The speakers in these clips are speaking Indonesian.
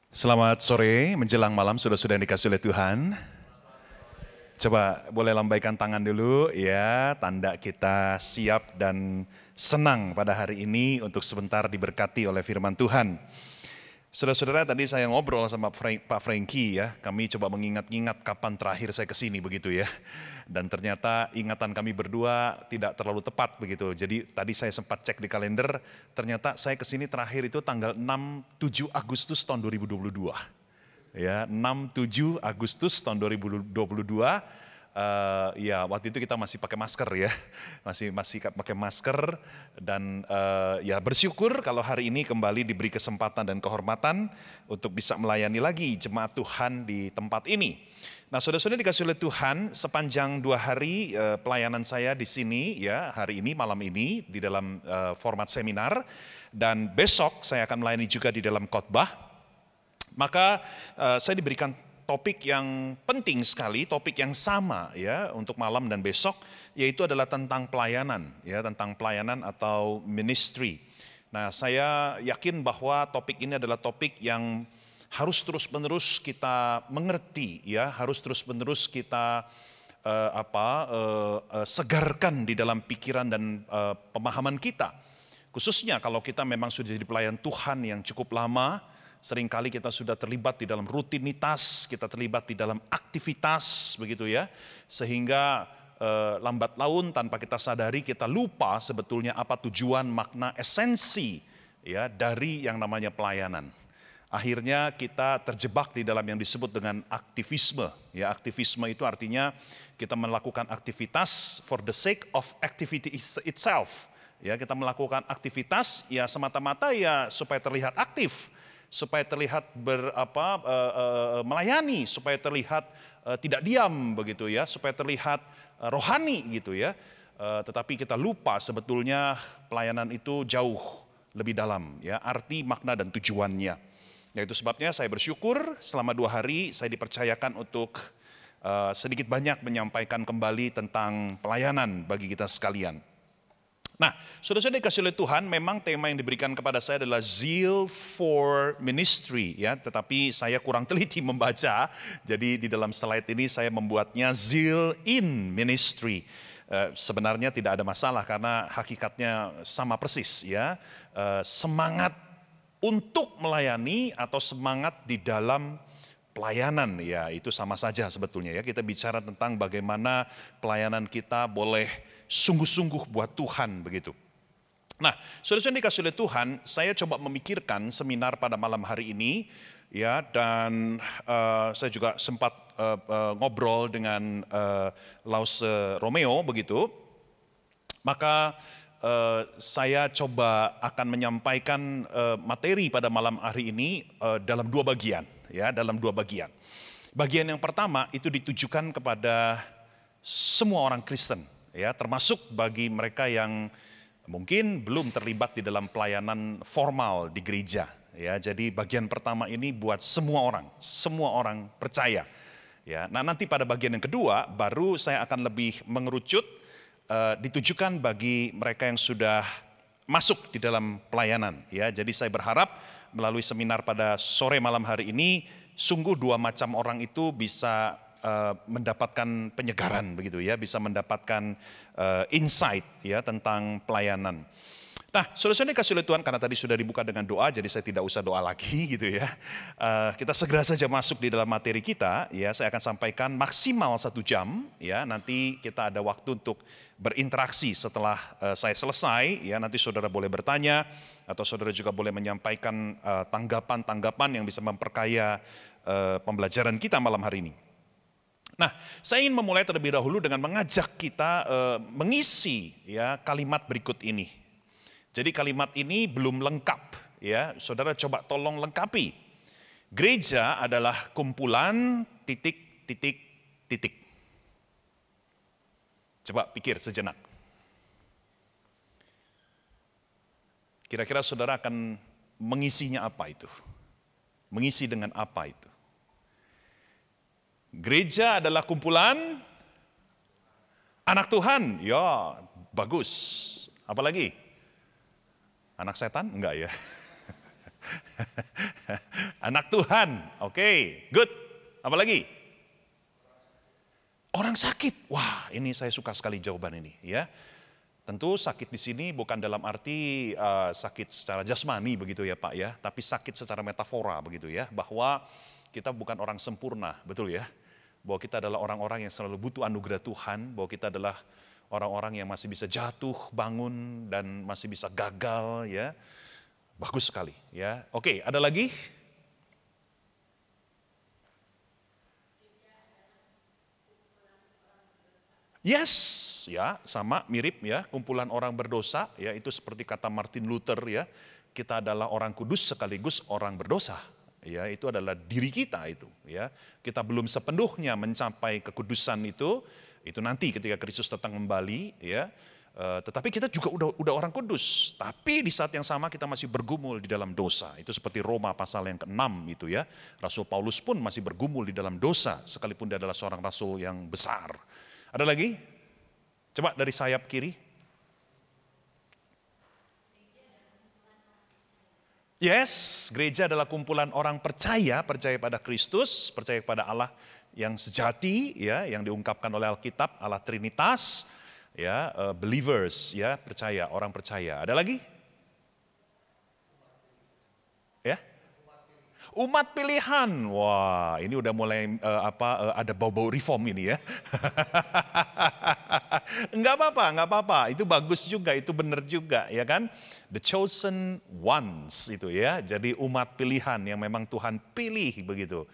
Selamat sore, menjelang malam sudah yang dikasih oleh Tuhan. Coba boleh lambaikan tangan dulu ya, tanda kita siap dan senang pada hari ini untuk sebentar diberkati oleh firman Tuhan. Saudara-saudara, tadi saya ngobrol sama Pak Frankie ya, kami coba mengingat-ingat kapan terakhir saya kesini begitu ya. Dan ternyata ingatan kami berdua tidak terlalu tepat begitu. Jadi tadi saya sempat cek di kalender, ternyata saya kesini terakhir itu tanggal 6-7 Agustus tahun 2022. Ya, 6-7 Agustus tahun 2022. Ya waktu itu kita masih pakai masker ya, masih pakai masker dan ya bersyukur kalau hari ini kembali diberi kesempatan dan kehormatan untuk bisa melayani lagi jemaat Tuhan di tempat ini. Nah, saudara-saudara dikasih oleh Tuhan, sepanjang 2 hari pelayanan saya di sini ya, hari ini malam ini di dalam format seminar, dan besok saya akan melayani juga di dalam khotbah. Maka saya diberikan topik yang penting sekali, topik yang sama ya untuk malam dan besok, yaitu adalah tentang pelayanan ya, tentang pelayanan atau ministry. Nah, saya yakin bahwa topik ini adalah topik yang harus terus-menerus kita mengerti ya, harus terus-menerus kita segarkan di dalam pikiran dan pemahaman kita. Khususnya kalau kita memang sudah jadi pelayan Tuhan yang cukup lama. Seringkali kita sudah terlibat di dalam rutinitas, kita terlibat di dalam aktivitas begitu ya. Sehingga lambat laun tanpa kita sadari kita lupa sebetulnya apa tujuan, makna, esensi ya dari yang namanya pelayanan. Akhirnya kita terjebak di dalam yang disebut dengan aktivisme. Ya, aktivisme itu artinya kita melakukan aktivitas for the sake of activity itself. Ya, kita melakukan aktivitas ya semata-mata ya supaya terlihat aktif, supaya terlihat melayani, supaya terlihat tidak diam begitu ya, supaya terlihat rohani gitu ya. Tetapi kita lupa sebetulnya pelayanan itu jauh lebih dalam ya, arti, makna dan tujuannya. Ya, itu sebabnya saya bersyukur selama 2 hari saya dipercayakan untuk sedikit banyak menyampaikan kembali tentang pelayanan bagi kita sekalian. Nah, saudara-saudara dikasih oleh Tuhan, memang tema yang diberikan kepada saya adalah zeal for ministry ya, tetapi saya kurang teliti membaca. Jadi di dalam slide ini saya membuatnya zeal in ministry. Sebenarnya tidak ada masalah karena hakikatnya sama persis ya. Semangat untuk melayani atau semangat di dalam pelayanan ya, itu sama saja sebetulnya ya. Kita bicara tentang bagaimana pelayanan kita boleh sungguh-sungguh buat Tuhan begitu. Nah, saudara-saudara dikasih oleh Tuhan, saya coba memikirkan seminar pada malam hari ini ya, dan saya juga sempat ngobrol dengan Lause Romeo begitu. Maka saya coba akan menyampaikan materi pada malam hari ini dalam 2 bagian ya, dalam 2 bagian. Bagian yang pertama itu ditujukan kepada semua orang Kristen ya, termasuk bagi mereka yang mungkin belum terlibat di dalam pelayanan formal di gereja ya. Jadi bagian pertama ini buat semua orang percaya ya. Nah, nanti pada bagian yang kedua baru saya akan lebih mengerucut, ditujukan bagi mereka yang sudah masuk di dalam pelayanan ya. Jadi saya berharap melalui seminar pada sore malam hari ini sungguh 2 macam orang itu bisa mendapatkan penyegaran begitu ya, bisa mendapatkan insight ya tentang pelayanan. Nah, saudara-saudara dikasih oleh Tuhan, karena tadi sudah dibuka dengan doa, jadi saya tidak usah doa lagi gitu ya. Kita segera saja masuk di dalam materi kita ya. Saya akan sampaikan maksimal 1 jam ya. Nanti kita ada waktu untuk berinteraksi setelah saya selesai ya. Nanti saudara boleh bertanya atau saudara juga boleh menyampaikan tanggapan-tanggapan yang bisa memperkaya pembelajaran kita malam hari ini. Nah, saya ingin memulai terlebih dahulu dengan mengajak kita mengisi ya kalimat berikut ini. Jadi kalimat ini belum lengkap ya, saudara coba tolong lengkapi. Gereja adalah kumpulan ... Coba pikir sejenak. Kira-kira saudara akan mengisinya apa itu? Mengisi dengan apa itu? Gereja adalah kumpulan anak Tuhan. Ya, bagus. Apalagi? Anak setan? Enggak ya. Anak Tuhan, oke, good. Apa lagi? Orang sakit. Wah, ini saya suka sekali jawaban ini, ya. Tentu sakit di sini bukan dalam arti sakit secara jasmani begitu ya Pak ya, tapi sakit secara metafora begitu ya, bahwa kita bukan orang sempurna, betul ya. Bahwa kita adalah orang-orang yang selalu butuh anugerah Tuhan, bahwa kita adalah orang-orang yang masih bisa jatuh, bangun, dan masih bisa gagal ya. Bagus sekali ya. Oke, ada lagi? Yes, ya sama mirip ya, kumpulan orang berdosa ya, itu seperti kata Martin Luther ya, kita adalah orang kudus sekaligus orang berdosa. Ya, itu adalah diri kita itu ya. Kita belum sepenuhnya mencapai kekudusan itu nanti ketika Kristus datang kembali ya. Tetapi kita juga udah orang kudus, tapi di saat yang sama kita masih bergumul di dalam dosa. Itu seperti Roma pasal yang ke-6 itu ya. Rasul Paulus pun masih bergumul di dalam dosa sekalipun dia adalah seorang rasul yang besar. Ada lagi? Coba dari sayap kiri. Yes, gereja adalah kumpulan orang percaya pada Kristus, percaya pada Allah yang sejati, ya, yang diungkapkan oleh Alkitab, Allah Trinitas, ya, believers, ya, percaya, orang percaya. Ada lagi? Ya, umat pilihan. Wah, ini udah mulai ada bau-bau reform ini ya. Enggak apa-apa, itu bagus juga, itu benar juga, ya kan? The chosen ones itu ya, jadi umat pilihan yang memang Tuhan pilih begitu.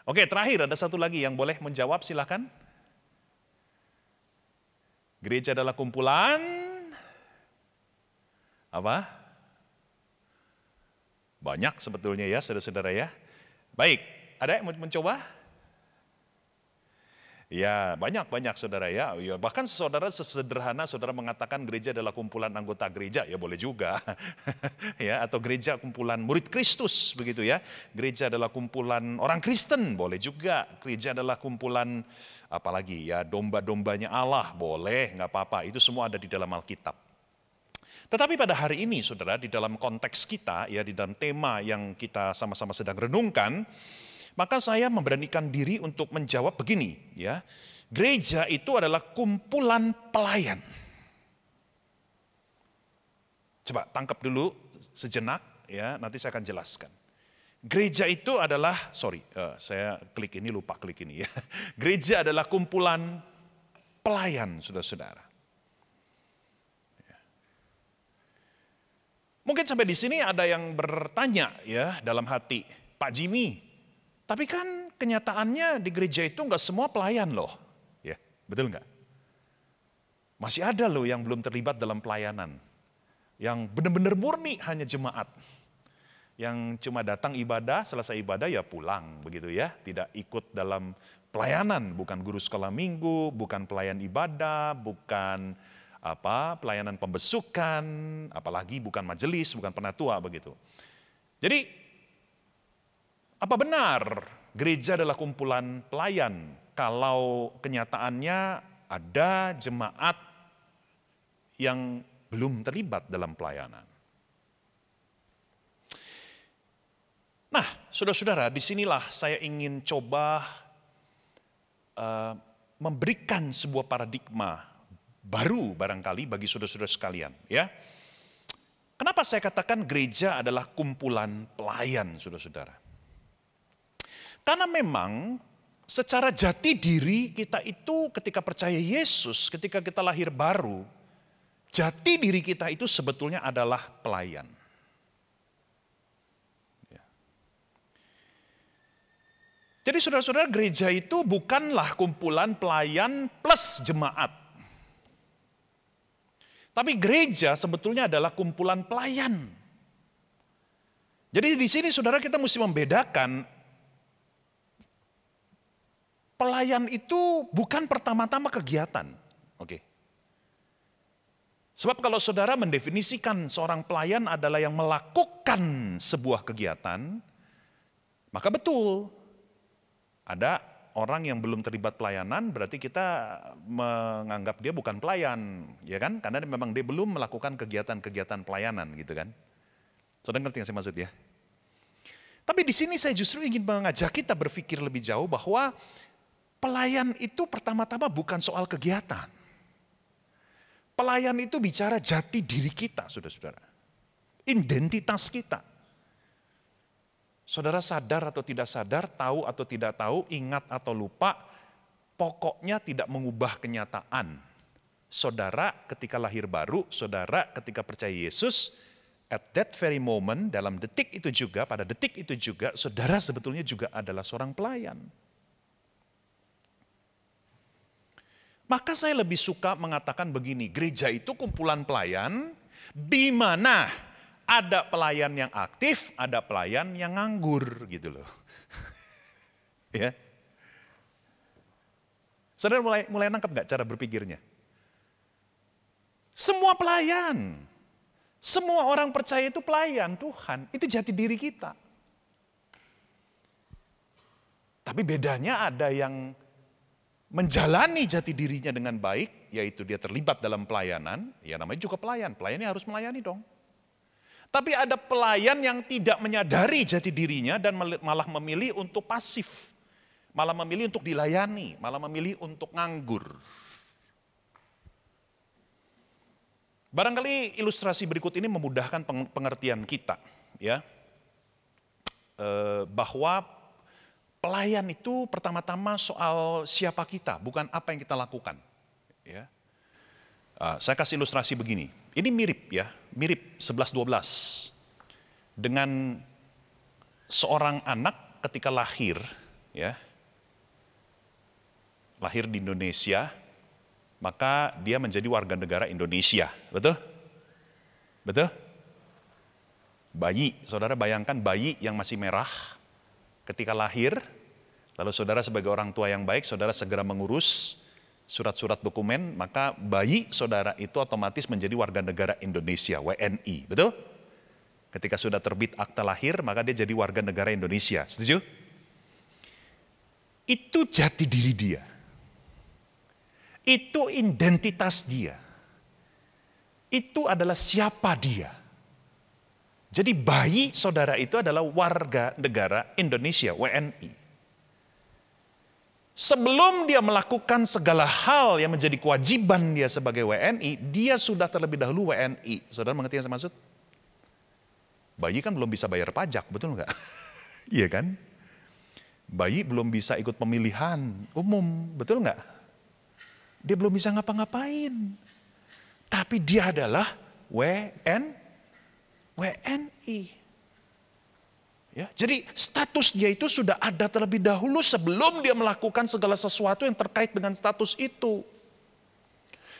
Oke, terakhir ada satu lagi yang boleh menjawab, silakan. Gereja adalah kumpulan apa? Banyak sebetulnya ya, saudara-saudara ya. Baik, ada yang mau mencoba? Ya, banyak saudara ya. Bahkan saudara sesederhana saudara mengatakan gereja adalah kumpulan anggota gereja, ya boleh juga. Ya, atau gereja kumpulan murid Kristus begitu ya. Gereja adalah kumpulan orang Kristen, boleh juga. Gereja adalah kumpulan apalagi ya, domba-dombanya Allah, boleh, nggak apa-apa. Itu semua ada di dalam Alkitab. Tetapi pada hari ini saudara, di dalam konteks kita ya, di dalam tema yang kita sama-sama sedang renungkan, maka saya memberanikan diri untuk menjawab begini ya. Gereja itu adalah kumpulan pelayan. Coba tangkap dulu sejenak ya, nanti saya akan jelaskan. Gereja itu adalah, saya klik ini lupa klik ini ya. Gereja adalah kumpulan pelayan, saudara-saudara. Mungkin sampai di sini ada yang bertanya ya dalam hati, Pak Jimmy, tapi kan kenyataannya di gereja itu nggak semua pelayan loh, ya betul nggak? Masih ada loh yang belum terlibat dalam pelayanan, yang benar-benar murni hanya jemaat, yang cuma datang ibadah, selesai ibadah ya pulang begitu ya, tidak ikut dalam pelayanan, bukan guru sekolah minggu, bukan pelayan ibadah, bukan pelayanan pembesukan, apalagi bukan majelis, bukan penatua begitu. Jadi apa benar gereja adalah kumpulan pelayan kalau kenyataannya ada jemaat yang belum terlibat dalam pelayanan? Nah, saudara-saudara, disinilah saya ingin coba memberikan sebuah paradigma baru barangkali bagi saudara-saudara sekalian. Ya, kenapa saya katakan gereja adalah kumpulan pelayan, saudara-saudara? Karena memang secara jati diri kita itu ketika percaya Yesus, ketika kita lahir baru, jati diri kita itu sebetulnya adalah pelayan. Ya. Jadi saudara-saudara, gereja itu bukanlah kumpulan pelayan plus jemaat. Tapi gereja sebetulnya adalah kumpulan pelayan. Jadi di sini saudara kita mesti membedakan. Pelayan itu bukan pertama-tama kegiatan. Oke. Sebab kalau saudara mendefinisikan seorang pelayan adalah yang melakukan sebuah kegiatan, maka betul. Ada orang yang belum terlibat pelayanan, berarti kita menganggap dia bukan pelayan. Ya kan? Karena memang dia belum melakukan kegiatan-kegiatan pelayanan gitu kan. Saudara ngerti yang saya maksud ya? Tapi di sini saya justru ingin mengajak kita berpikir lebih jauh bahwa pelayan itu pertama-tama bukan soal kegiatan. Pelayan itu bicara jati diri kita, saudara-saudara. Identitas kita. Saudara sadar atau tidak sadar, tahu atau tidak tahu, ingat atau lupa, pokoknya tidak mengubah kenyataan. Saudara ketika lahir baru, saudara ketika percaya Yesus, at that very moment, dalam detik itu juga, pada detik itu juga, saudara sebetulnya juga adalah seorang pelayan. Maka saya lebih suka mengatakan begini, gereja itu kumpulan pelayan, di mana ada pelayan yang aktif, ada pelayan yang nganggur gitu loh. Ya. Saudara mulai nangkep gak cara berpikirnya? Semua pelayan. Semua orang percaya itu pelayan Tuhan, itu jati diri kita. Tapi bedanya ada yang menjalani jati dirinya dengan baik, yaitu dia terlibat dalam pelayanan, ya namanya juga pelayan, pelayannya harus melayani dong. Tapi ada pelayan yang tidak menyadari jati dirinya dan malah memilih untuk pasif, malah memilih untuk dilayani, malah memilih untuk nganggur. Barangkali ilustrasi berikut ini memudahkan pengertian kita, ya, bahwa pelayan itu pertama-tama soal siapa kita, bukan apa yang kita lakukan. Ya. Saya kasih ilustrasi begini, ini mirip ya, mirip 11-12 dengan seorang anak ketika lahir, ya, lahir di Indonesia. Maka dia menjadi warga negara Indonesia, betul? Betul? Bayi, saudara bayangkan bayi yang masih merah ketika lahir, lalu saudara sebagai orang tua yang baik, saudara segera mengurus surat-surat dokumen, maka bayi saudara itu otomatis menjadi warga negara Indonesia, WNI, betul? Ketika sudah terbit akta lahir, maka dia jadi warga negara Indonesia, setuju? Itu jati diri dia. Itu identitas dia. Itu adalah siapa dia. Jadi bayi saudara itu adalah warga negara Indonesia, WNI. Sebelum dia melakukan segala hal yang menjadi kewajiban dia sebagai WNI, dia sudah terlebih dahulu WNI. Saudara mengerti yang saya maksud? Bayi kan belum bisa bayar pajak, betul nggak? Iya kan? Bayi belum bisa ikut pemilihan umum, betul nggak? Dia belum bisa ngapa-ngapain. Tapi dia adalah WNI. Ya, jadi status dia itu sudah ada terlebih dahulu sebelum dia melakukan segala sesuatu yang terkait dengan status itu.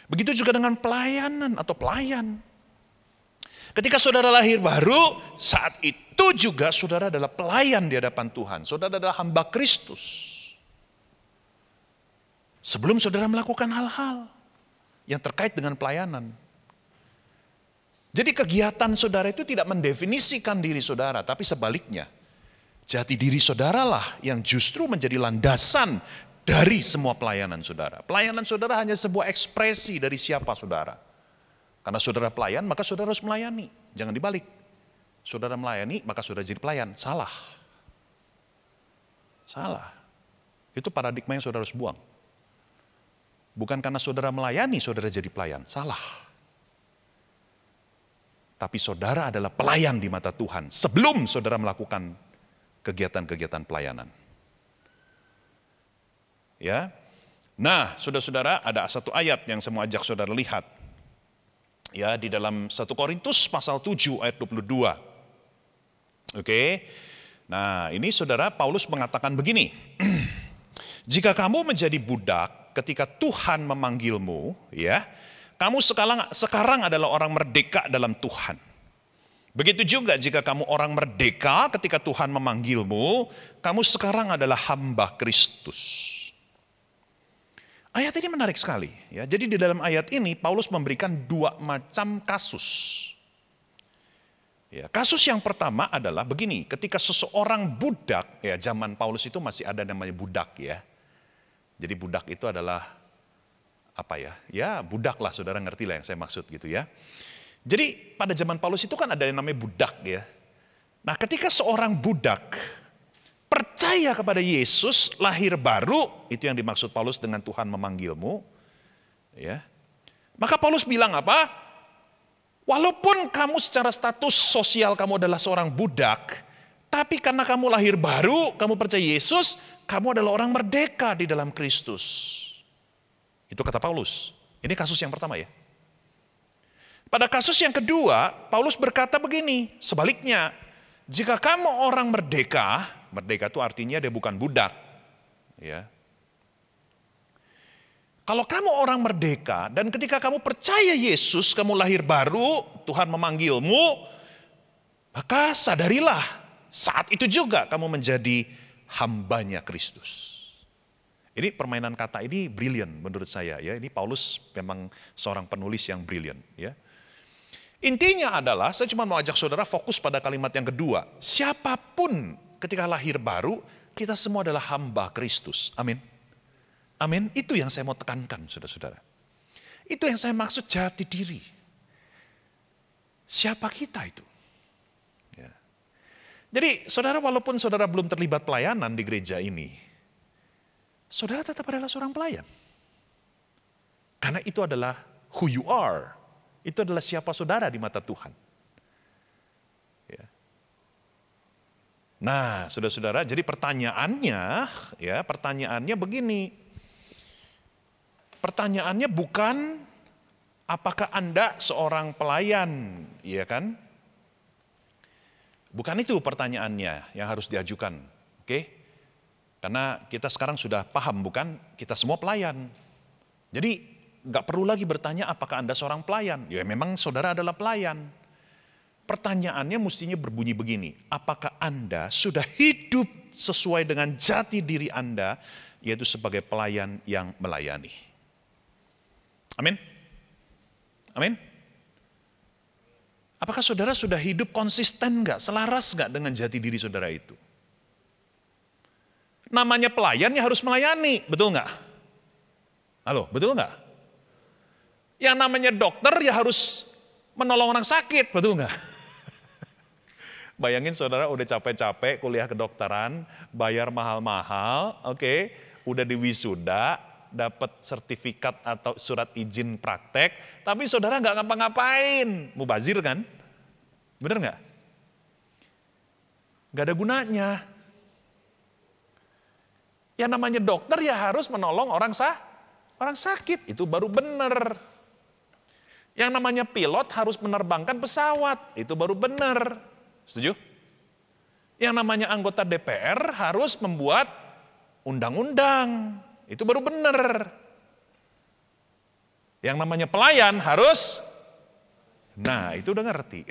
Begitu juga dengan pelayanan atau pelayan. Ketika saudara lahir baru, saat itu juga saudara adalah pelayan di hadapan Tuhan. Saudara adalah hamba Kristus. Sebelum saudara melakukan hal-hal yang terkait dengan pelayanan. Jadi kegiatan saudara itu tidak mendefinisikan diri saudara, tapi sebaliknya. Jati diri saudaralah yang justru menjadi landasan dari semua pelayanan saudara. Pelayanan saudara hanya sebuah ekspresi dari siapa saudara. Karena saudara pelayan, maka saudara harus melayani. Jangan dibalik. Saudara melayani, maka saudara jadi pelayan. Salah. Salah. Itu paradigma yang saudara harus buang. Bukan karena saudara melayani, saudara jadi pelayan. Salah. Tapi saudara adalah pelayan di mata Tuhan sebelum saudara melakukan kegiatan-kegiatan pelayanan. Ya. Nah, saudara-saudara, ada satu ayat yang saya mau ajak saudara lihat. Ya, di dalam 1 Korintus pasal 7 ayat 22. Oke. Nah, ini saudara Paulus mengatakan begini. Jika kamu menjadi budak ketika Tuhan memanggilmu, ya, kamu sekarang adalah orang merdeka dalam Tuhan. Begitu juga jika kamu orang merdeka ketika Tuhan memanggilmu, kamu sekarang adalah hamba Kristus. Ayat ini menarik sekali, ya. Jadi di dalam ayat ini Paulus memberikan dua macam kasus. Ya, kasus yang pertama adalah begini, ketika seseorang budak, ya zaman Paulus itu masih ada namanya budak, ya. Jadi budak itu adalah apa ya? Ya budak lah, saudara ngerti lah yang saya maksud gitu ya. Jadi pada zaman Paulus itu kan ada yang namanya budak ya. Nah, ketika seorang budak percaya kepada Yesus, lahir baru, itu yang dimaksud Paulus dengan Tuhan memanggilmu, ya. Maka Paulus bilang apa? Walaupun kamu secara status sosial kamu adalah seorang budak, tapi karena kamu lahir baru, kamu percaya Yesus, kamu adalah orang merdeka di dalam Kristus. Itu kata Paulus. Ini kasus yang pertama ya. Pada kasus yang kedua, Paulus berkata begini, sebaliknya, jika kamu orang merdeka, merdeka itu artinya dia bukan budak. Ya. Kalau kamu orang merdeka dan ketika kamu percaya Yesus, kamu lahir baru, Tuhan memanggilmu, maka sadarilah saat itu juga kamu menjadi hambanya Kristus. Ini permainan kata ini brilian menurut saya ya. Ini Paulus memang seorang penulis yang brilian ya. Intinya adalah saya cuma mau ajak saudara fokus pada kalimat yang kedua. Siapapun ketika lahir baru, kita semua adalah hamba Kristus. Amin. Amin. Itu yang saya mau tekankan saudara-saudara. Itu yang saya maksud jati diri. Siapa kita itu? Ya. Jadi saudara walaupun saudara belum terlibat pelayanan di gereja ini, saudara tetap adalah seorang pelayan. Karena itu adalah who you are. Itu adalah siapa saudara di mata Tuhan. Ya. Nah, saudara-saudara, jadi pertanyaannya begini. Pertanyaannya bukan apakah Anda seorang pelayan, ya kan? Bukan itu pertanyaannya yang harus diajukan, oke? Karena kita sekarang sudah paham, bukan? Kita semua pelayan. Jadi nggak perlu lagi bertanya apakah Anda seorang pelayan. Ya memang saudara adalah pelayan. Pertanyaannya mestinya berbunyi begini. Apakah Anda sudah hidup sesuai dengan jati diri Anda, yaitu sebagai pelayan yang melayani. Amin. Amin. Apakah saudara sudah hidup konsisten nggak, selaras nggak dengan jati diri saudara itu? Namanya pelayan ya harus melayani, betul nggak? Halo, betul nggak? Yang namanya dokter ya harus menolong orang sakit, betul nggak? Bayangin saudara udah capek-capek kuliah kedokteran, bayar mahal-mahal, oke, udah diwisuda, dapat sertifikat atau surat izin praktek, tapi saudara nggak ngapa-ngapain, mubazir kan? Bener nggak? Nggak ada gunanya. Yang namanya dokter ya harus menolong orang sakit, itu baru bener. Yang namanya pilot harus menerbangkan pesawat, itu baru benar. Setuju? Yang namanya anggota DPR harus membuat undang-undang, itu baru benar. Yang namanya pelayan harus, nah itu udah ngerti.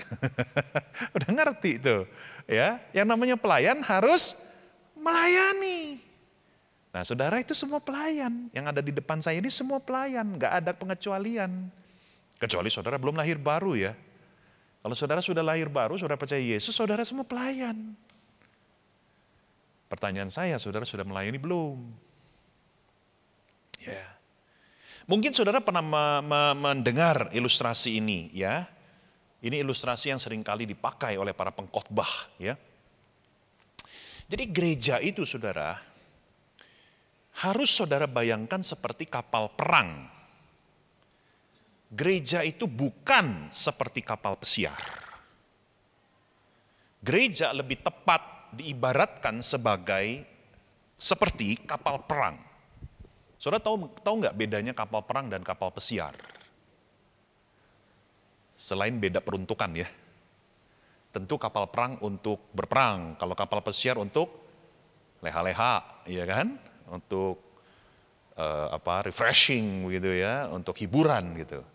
Udah ngerti itu. Ya, yang namanya pelayan harus melayani. Nah saudara itu semua pelayan, yang ada di depan saya ini semua pelayan, nggak ada pengecualian. Kecuali saudara belum lahir baru ya. Kalau saudara sudah lahir baru, saudara percaya Yesus, saudara semua pelayan. Pertanyaan saya, saudara sudah melayani belum? Ya. Mungkin saudara pernah mendengar ilustrasi ini ya. Ini ilustrasi yang seringkali dipakai oleh para pengkhotbah ya. Jadi gereja itu saudara, harus saudara bayangkan seperti kapal perang. Gereja itu bukan seperti kapal pesiar. Gereja lebih tepat diibaratkan seperti kapal perang. Saudara tahu nggak bedanya kapal perang dan kapal pesiar? Selain beda peruntukan ya. Tentu kapal perang untuk berperang, kalau kapal pesiar untuk leha-leha, ya kan? Untuk refreshing gitu ya, untuk hiburan gitu.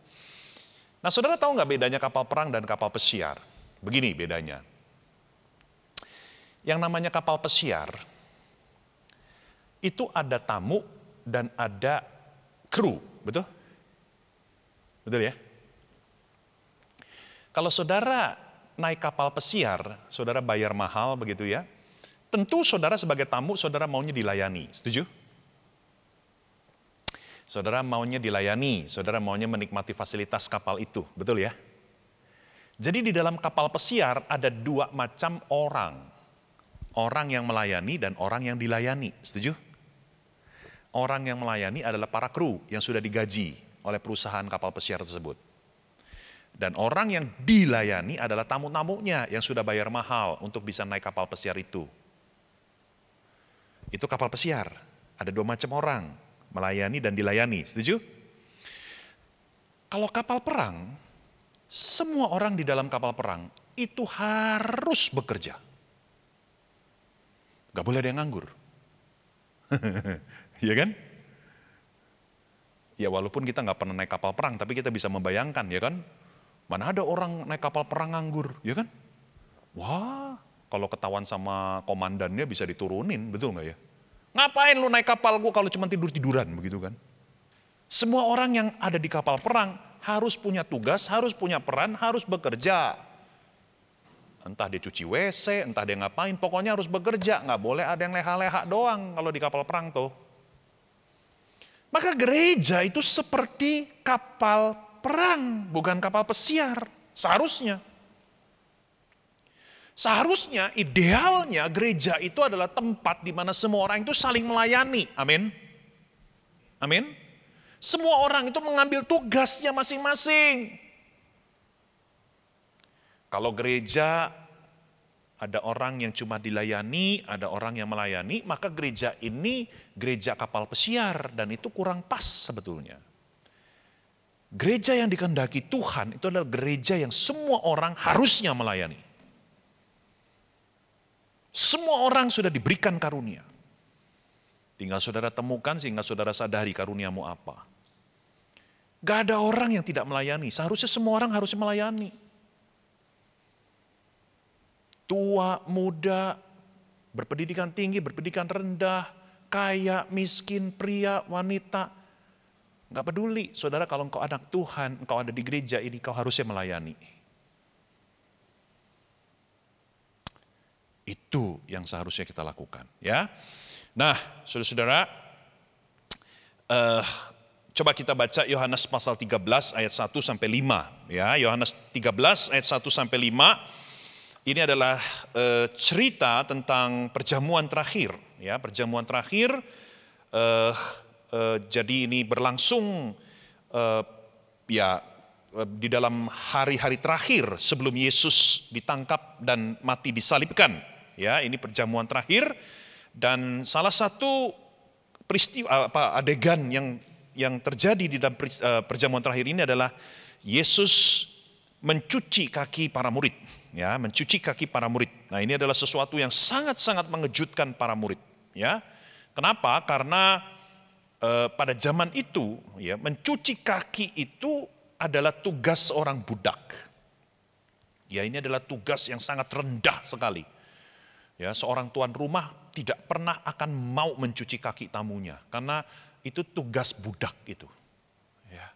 Nah saudara tahu nggak bedanya kapal perang dan kapal pesiar? Begini bedanya. Yang namanya kapal pesiar, itu ada tamu dan ada kru, betul? Betul ya? Kalau saudara naik kapal pesiar, saudara bayar mahal begitu ya. Tentu saudara sebagai tamu, saudara maunya dilayani, setuju? Saudara maunya dilayani, saudara maunya menikmati fasilitas kapal itu, betul ya? Jadi di dalam kapal pesiar ada dua macam orang. Orang yang melayani dan orang yang dilayani. Setuju? Orang yang melayani adalah para kru yang sudah digaji oleh perusahaan kapal pesiar tersebut. Dan orang yang dilayani adalah tamu-tamunya yang sudah bayar mahal untuk bisa naik kapal pesiar itu. Itu kapal pesiar. Ada dua macam orang, melayani dan dilayani. Setuju? Kalau kapal perang, semua orang di dalam kapal perang itu harus bekerja. Gak boleh ada yang nganggur. Iya kan? Ya walaupun kita gak pernah naik kapal perang, tapi kita bisa membayangkan, ya kan? Mana ada orang naik kapal perang nganggur, ya kan? Wah, kalau ketahuan sama komandannya bisa diturunin, betul gak ya? Ngapain lu naik kapal gua kalau cuma tidur-tiduran, begitu kan? Semua orang yang ada di kapal perang harus punya tugas, harus punya peran, harus bekerja. Entah dia cuci WC, entah dia ngapain, pokoknya harus bekerja. Nggak boleh ada yang leha-leha doang kalau di kapal perang tuh. Maka gereja itu seperti kapal perang, bukan kapal pesiar. Seharusnya. Seharusnya, idealnya gereja itu adalah tempat di mana semua orang itu saling melayani. Amin. Amin. Semua orang itu mengambil tugasnya masing-masing. Kalau gereja ada orang yang cuma dilayani, ada orang yang melayani, maka gereja ini gereja kapal pesiar dan itu kurang pas sebetulnya. Gereja yang dikehendaki Tuhan itu adalah gereja yang semua orang harusnya melayani. Semua orang sudah diberikan karunia. Tinggal saudara temukan sehingga saudara sadari karuniamu apa. Gak ada orang yang tidak melayani. Seharusnya semua orang harus melayani. Tua, muda, berpendidikan tinggi, berpendidikan rendah, kaya, miskin, pria, wanita. Gak peduli. Saudara, kalau engkau anak Tuhan, engkau ada di gereja ini, kau harusnya melayani. Itu yang seharusnya kita lakukan. Ya. Nah, saudara-saudara, coba kita baca Yohanes pasal 13 ayat 1 sampai 5 ya. Yohanes 13 ayat 1 sampai 5. Ini adalah cerita tentang perjamuan terakhir ya, perjamuan terakhir. Jadi ini berlangsung di dalam hari-hari terakhir sebelum Yesus ditangkap dan mati disalibkan. Ya, ini perjamuan terakhir dan salah satu peristiwa adegan yang terjadi di dalam perjamuan terakhir ini adalah Yesus mencuci kaki para murid, ya, mencuci kaki para murid. Nah, ini adalah sesuatu yang sangat-sangat mengejutkan para murid, ya. Kenapa? Karena pada zaman itu, ya, mencuci kaki itu adalah tugas seorang budak. Ya, ini adalah tugas yang sangat rendah sekali. Ya, seorang tuan rumah tidak pernah akan mau mencuci kaki tamunya karena itu tugas budak itu. Ya.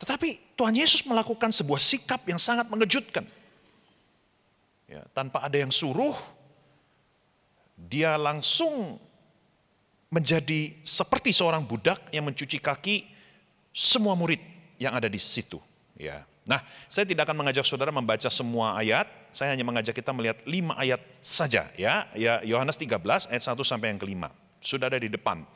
Tetapi Tuhan Yesus melakukan sebuah sikap yang sangat mengejutkan. Ya, tanpa ada yang suruh, dia langsung menjadi seperti seorang budak yang mencuci kaki semua murid yang ada di situ. Ya. Nah, saya tidak akan mengajak saudara membaca semua ayat, saya hanya mengajak kita melihat 5 ayat saja. Ya, Yohanes 13 ayat 1 sampai yang ke-5. Sudah ada di depan.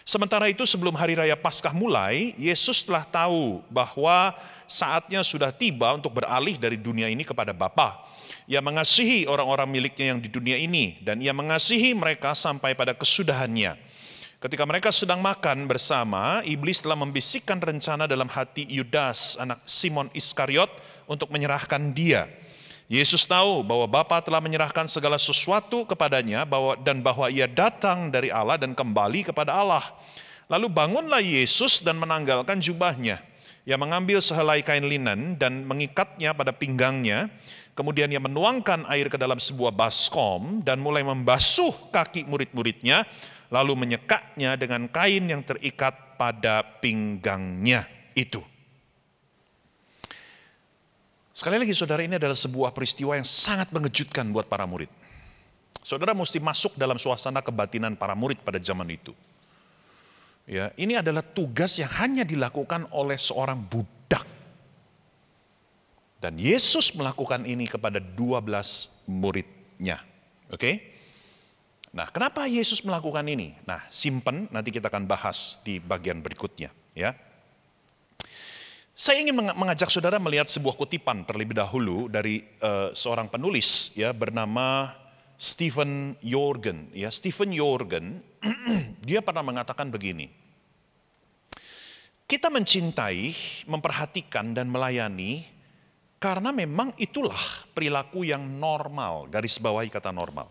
Sementara itu sebelum hari raya Paskah mulai, Yesus telah tahu bahwa saatnya sudah tiba untuk beralih dari dunia ini kepada Bapa. Ia mengasihi orang-orang miliknya yang di dunia ini, dan ia mengasihi mereka sampai pada kesudahannya. Ketika mereka sedang makan bersama, iblis telah membisikkan rencana dalam hati Yudas, anak Simon Iskariot, untuk menyerahkan dia. Yesus tahu bahwa Bapa telah menyerahkan segala sesuatu kepadanya dan bahwa ia datang dari Allah dan kembali kepada Allah. Lalu bangunlah Yesus dan menanggalkan jubahnya. Ia mengambil sehelai kain linen dan mengikatnya pada pinggangnya. Kemudian ia menuangkan air ke dalam sebuah baskom dan mulai membasuh kaki murid-muridnya, lalu menyekaknya dengan kain yang terikat pada pinggangnya itu. Sekali lagi saudara, ini adalah sebuah peristiwa yang sangat mengejutkan buat para murid. Saudara mesti masuk dalam suasana kebatinan para murid pada zaman itu. Ya, ini adalah tugas yang hanya dilakukan oleh seorang budak. Dan Yesus melakukan ini kepada 12 muridnya. Oke? Nah, kenapa Yesus melakukan ini? Nah, simpen, nanti kita akan bahas di bagian berikutnya. Ya. Saya ingin mengajak saudara melihat sebuah kutipan terlebih dahulu dari seorang penulis ya bernama Stephen Jorgen. Ya, Stephen Jorgen, dia pernah mengatakan begini. Kita mencintai, memperhatikan dan melayani karena memang itulah perilaku yang normal, garis bawahi kata normal.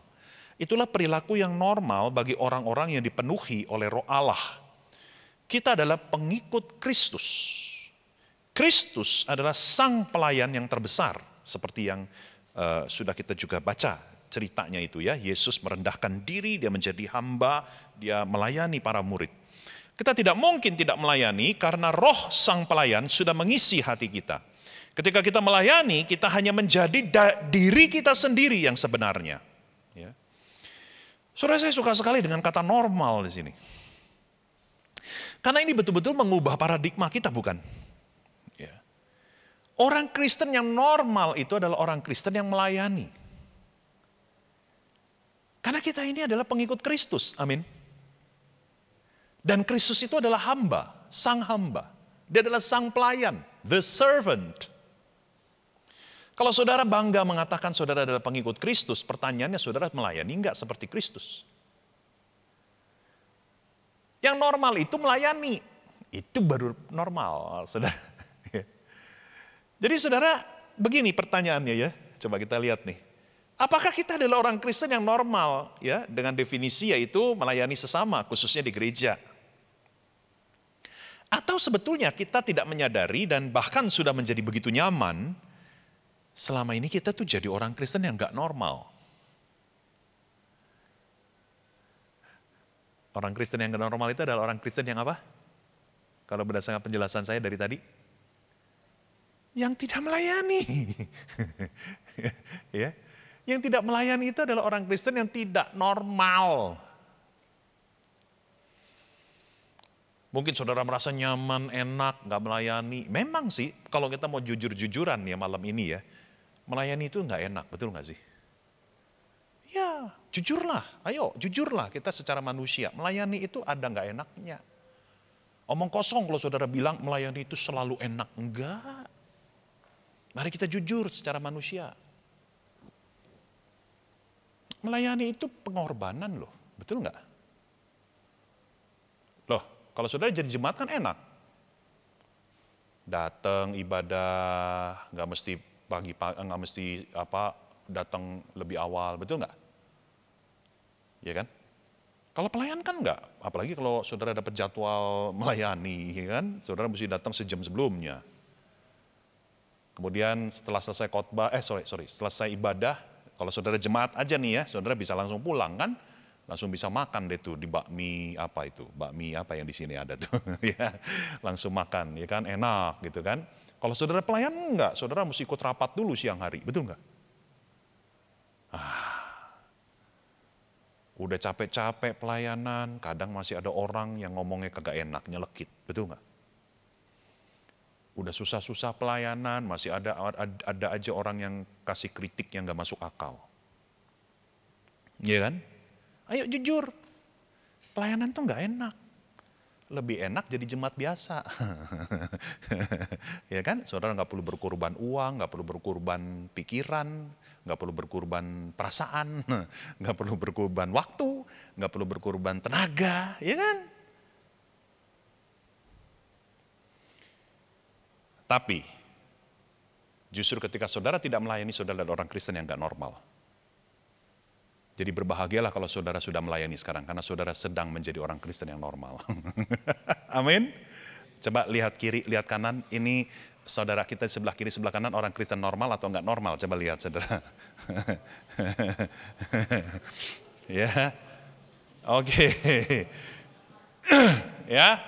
Itulah perilaku yang normal bagi orang-orang yang dipenuhi oleh Roh Allah. Kita adalah pengikut Kristus. Kristus adalah sang pelayan yang terbesar, seperti yang sudah kita juga baca ceritanya itu ya. Yesus merendahkan diri, dia menjadi hamba, dia melayani para murid. Kita tidak mungkin tidak melayani karena roh sang pelayan sudah mengisi hati kita. Ketika kita melayani, kita hanya menjadi diri kita sendiri yang sebenarnya. Ya. Saudara, saya suka sekali dengan kata normal di sini. Karena ini betul-betul mengubah paradigma kita, bukan? Orang Kristen yang normal itu adalah orang Kristen yang melayani. Karena kita ini adalah pengikut Kristus, amin. Dan Kristus itu adalah hamba, sang hamba. Dia adalah sang pelayan, the servant. Kalau saudara bangga mengatakan saudara adalah pengikut Kristus, pertanyaannya saudara melayani enggak seperti Kristus? Yang normal itu melayani, itu baru normal, saudara. Jadi saudara, begini pertanyaannya ya, coba kita lihat nih. Apakah kita adalah orang Kristen yang normal ya, dengan definisi yaitu melayani sesama, khususnya di gereja? Atau sebetulnya kita tidak menyadari dan bahkan sudah menjadi begitu nyaman, selama ini kita tuh jadi orang Kristen yang gak normal. Orang Kristen yang gak normal itu adalah orang Kristen yang apa? Kalau berdasarkan penjelasan saya dari tadi, yang tidak melayani. Ya. Yang tidak melayani itu adalah orang Kristen yang tidak normal. Mungkin saudara merasa nyaman, enak, gak melayani. Memang sih, kalau kita mau jujur-jujuran ya malam ini ya, melayani itu gak enak, betul gak sih? Ya, jujurlah, ayo jujurlah kita secara manusia. Melayani itu ada gak enaknya. Omong kosong kalau saudara bilang melayani itu selalu enak. Enggak. Mari kita jujur secara manusia. Melayani itu pengorbanan loh, betul nggak? Loh, kalau saudara jadi jemaat kan enak. Datang ibadah, nggak mesti nggak mesti datang lebih awal, betul nggak? Ya kan? Kalau pelayan kan nggak, apalagi kalau saudara dapat jadwal melayani, ya kan? Saudara mesti datang sejam sebelumnya. Kemudian setelah selesai khotbah, selesai ibadah, kalau saudara jemaat aja nih ya, saudara bisa langsung pulang kan, langsung bisa makan deh tuh di bakmi apa yang di sini ada tuh, ya, langsung makan, ya kan, enak gitu kan. Kalau saudara pelayan enggak, saudara mesti ikut rapat dulu siang hari, betul enggak? Udah capek-capek pelayanan, kadang masih ada orang yang ngomongnya kagak enak, nyelekit, betul enggak? Udah susah-susah pelayanan, masih ada aja orang yang kasih kritik yang gak masuk akal. Iya kan? Ayo jujur, pelayanan tuh gak enak. Lebih enak jadi jemaat biasa. Ya kan? Saudara gak perlu berkorban uang, gak perlu berkorban pikiran, gak perlu berkorban perasaan, gak perlu berkorban waktu, gak perlu berkorban tenaga, ya kan? Tapi, justru ketika saudara tidak melayani, saudara adalah orang Kristen yang gak normal. Jadi berbahagialah kalau saudara sudah melayani sekarang, karena saudara sedang menjadi orang Kristen yang normal. Amin. Coba lihat kiri, lihat kanan, ini saudara kita sebelah kiri, sebelah kanan orang Kristen normal atau gak normal? Coba lihat saudara. Ya, oke. Ya.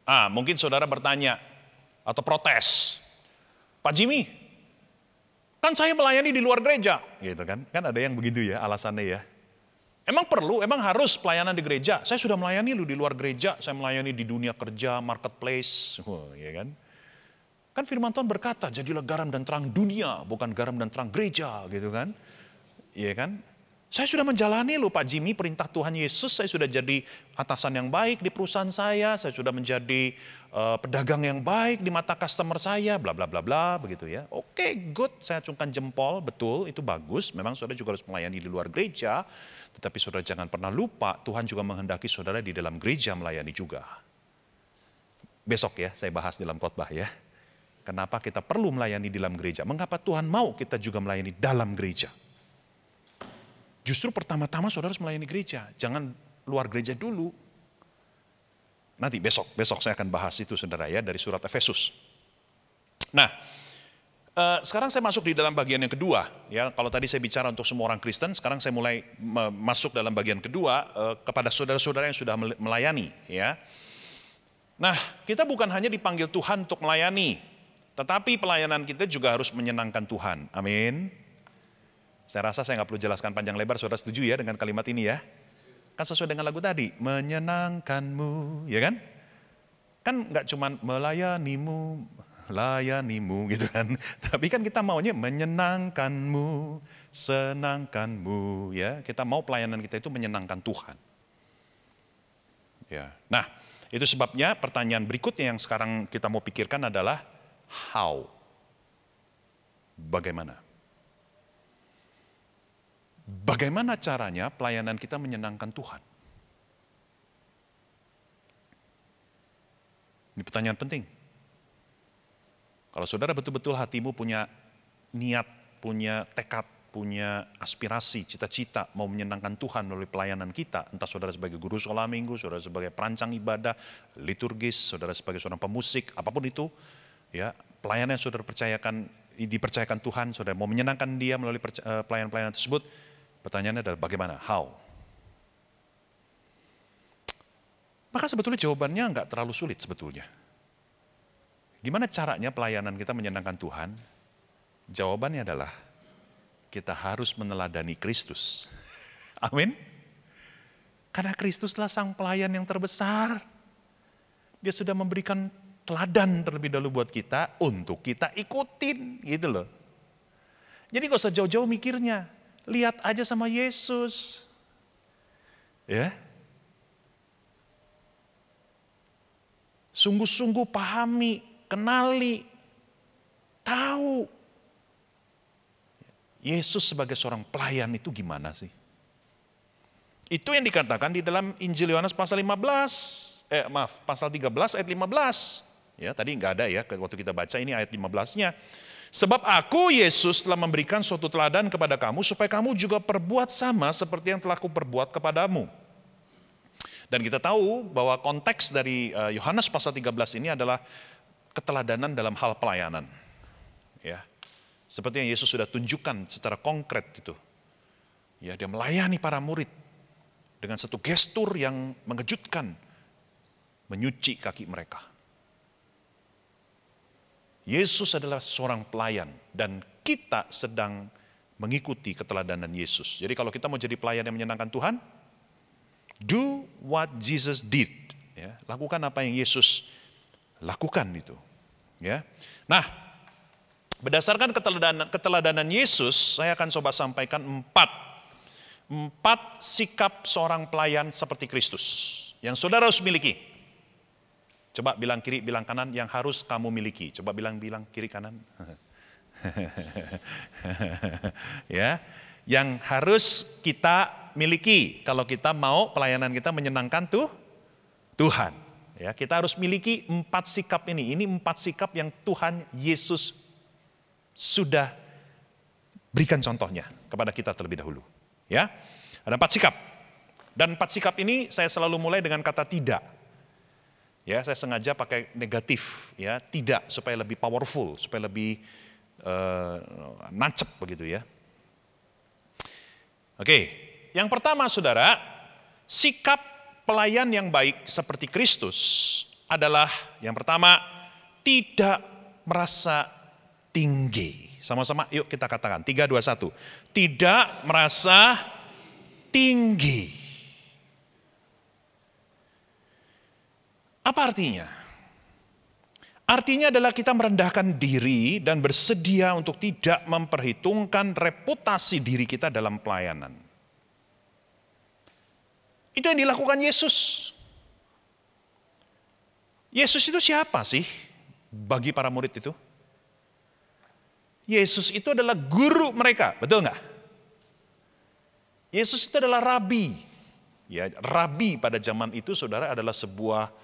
Mungkin saudara bertanya atau protes, Pak Jimmy, kan saya melayani di luar gereja, gitu kan? Kan ada yang begitu ya alasannya ya. Emang perlu, emang harus pelayanan di gereja? Saya sudah melayani lu di luar gereja, saya melayani di dunia kerja, marketplace, ya kan? Kan firman Tuhan berkata, jadilah garam dan terang dunia, bukan garam dan terang gereja, gitu kan. Iya kan? Saya sudah menjalani loh Pak Jimmy perintah Tuhan Yesus, saya sudah jadi atasan yang baik di perusahaan saya sudah menjadi pedagang yang baik di mata customer saya, bla bla bla bla, begitu ya. Oke, good, saya acungkan jempol, betul, itu bagus. Memang saudara juga harus melayani di luar gereja, tetapi saudara jangan pernah lupa, Tuhan juga menghendaki saudara di dalam gereja melayani juga. Besok ya, saya bahas dalam khotbah ya. Kenapa kita perlu melayani di dalam gereja? Mengapa Tuhan mau kita juga melayani dalam gereja? Justru pertama-tama saudara harus melayani gereja. Jangan luar gereja dulu. Nanti besok saya akan bahas itu saudara ya dari surat Efesus. Nah, sekarang saya masuk di dalam bagian yang kedua. Ya, kalau tadi saya bicara untuk semua orang Kristen, sekarang saya mulai masuk dalam bagian kedua kepada saudara-saudara yang sudah melayani. Ya. Nah, kita bukan hanya dipanggil Tuhan untuk melayani. Tetapi pelayanan kita juga harus menyenangkan Tuhan. Amin. Saya rasa saya nggak perlu jelaskan panjang lebar, saudara setuju ya dengan kalimat ini ya. Kan sesuai dengan lagu tadi, menyenangkanmu, ya kan? Kan nggak cuma melayanimu gitu kan. Tapi kan kita maunya menyenangkanmu, senangkanmu ya. Kita mau pelayanan kita itu menyenangkan Tuhan. Ya. Nah, itu sebabnya pertanyaan berikutnya yang sekarang kita mau pikirkan adalah how? Bagaimana? Bagaimana caranya pelayanan kita menyenangkan Tuhan? Ini pertanyaan penting. Kalau saudara betul-betul hatimu punya niat, punya tekad, punya aspirasi, cita-cita mau menyenangkan Tuhan melalui pelayanan kita, entah saudara sebagai guru sekolah minggu, saudara sebagai perancang ibadah, liturgis, saudara sebagai seorang pemusik, apapun itu, ya, pelayanan yang saudara dipercayakan Tuhan, saudara mau menyenangkan Dia melalui pelayanan-pelayanan tersebut. Pertanyaannya adalah bagaimana? How? Maka sebetulnya jawabannya nggak terlalu sulit sebetulnya. Gimana caranya pelayanan kita menyenangkan Tuhan? Jawabannya adalah kita harus meneladani Kristus. Amin. Karena Kristuslah sang pelayan yang terbesar. Dia sudah memberikan teladan terlebih dahulu buat kita untuk kita ikutin gitu loh. Jadi gak usah jauh-jauh mikirnya. Lihat aja sama Yesus. Ya. Sungguh-sungguh pahami, kenali, tahu. Yesus sebagai seorang pelayan itu gimana sih? Itu yang dikatakan di dalam Injil Yohanes pasal 13 ayat 15. Ya, tadi nggak ada ya waktu kita baca, ini ayat 15-nya. Sebab aku, Yesus, telah memberikan suatu teladan kepada kamu, supaya kamu juga perbuat sama seperti yang telah kuperbuat kepadamu. Dan kita tahu bahwa konteks dari Yohanes pasal 13 ini adalah keteladanan dalam hal pelayanan. Ya, seperti yang Yesus sudah tunjukkan secara konkret itu. Ya, dia melayani para murid dengan satu gestur yang mengejutkan, menyuci kaki mereka. Yesus adalah seorang pelayan dan kita sedang mengikuti keteladanan Yesus. Jadi kalau kita mau jadi pelayan yang menyenangkan Tuhan, do what Jesus did. Ya, lakukan apa yang Yesus lakukan itu. Ya. Nah, berdasarkan keteladanan Yesus, saya akan coba sampaikan empat sikap seorang pelayan seperti Kristus yang saudara harus miliki. Coba bilang kiri, bilang kanan yang harus kamu miliki. Coba bilang kiri kanan. Ya, yang harus kita miliki kalau kita mau pelayanan kita menyenangkan Tuhan. Ya, kita harus miliki 4 sikap ini. Ini 4 sikap yang Tuhan Yesus sudah berikan contohnya kepada kita terlebih dahulu. Ya, ada 4 sikap. Dan 4 sikap ini saya selalu mulai dengan kata tidak. Ya, saya sengaja pakai negatif, ya, tidak, supaya lebih powerful, supaya lebih nancep begitu ya. Oke, yang pertama saudara, sikap pelayan yang baik seperti Kristus adalah yang pertama, tidak merasa tinggi. Sama-sama yuk kita katakan, 3, 2, 1. Tidak merasa tinggi. Apa artinya? Artinya adalah kita merendahkan diri dan bersedia untuk tidak memperhitungkan reputasi diri kita dalam pelayanan. Itu yang dilakukan Yesus. Yesus itu siapa sih bagi para murid itu? Yesus itu adalah guru mereka, betul nggak? Yesus itu adalah rabi. Ya, rabi pada zaman itu saudara adalah sebuah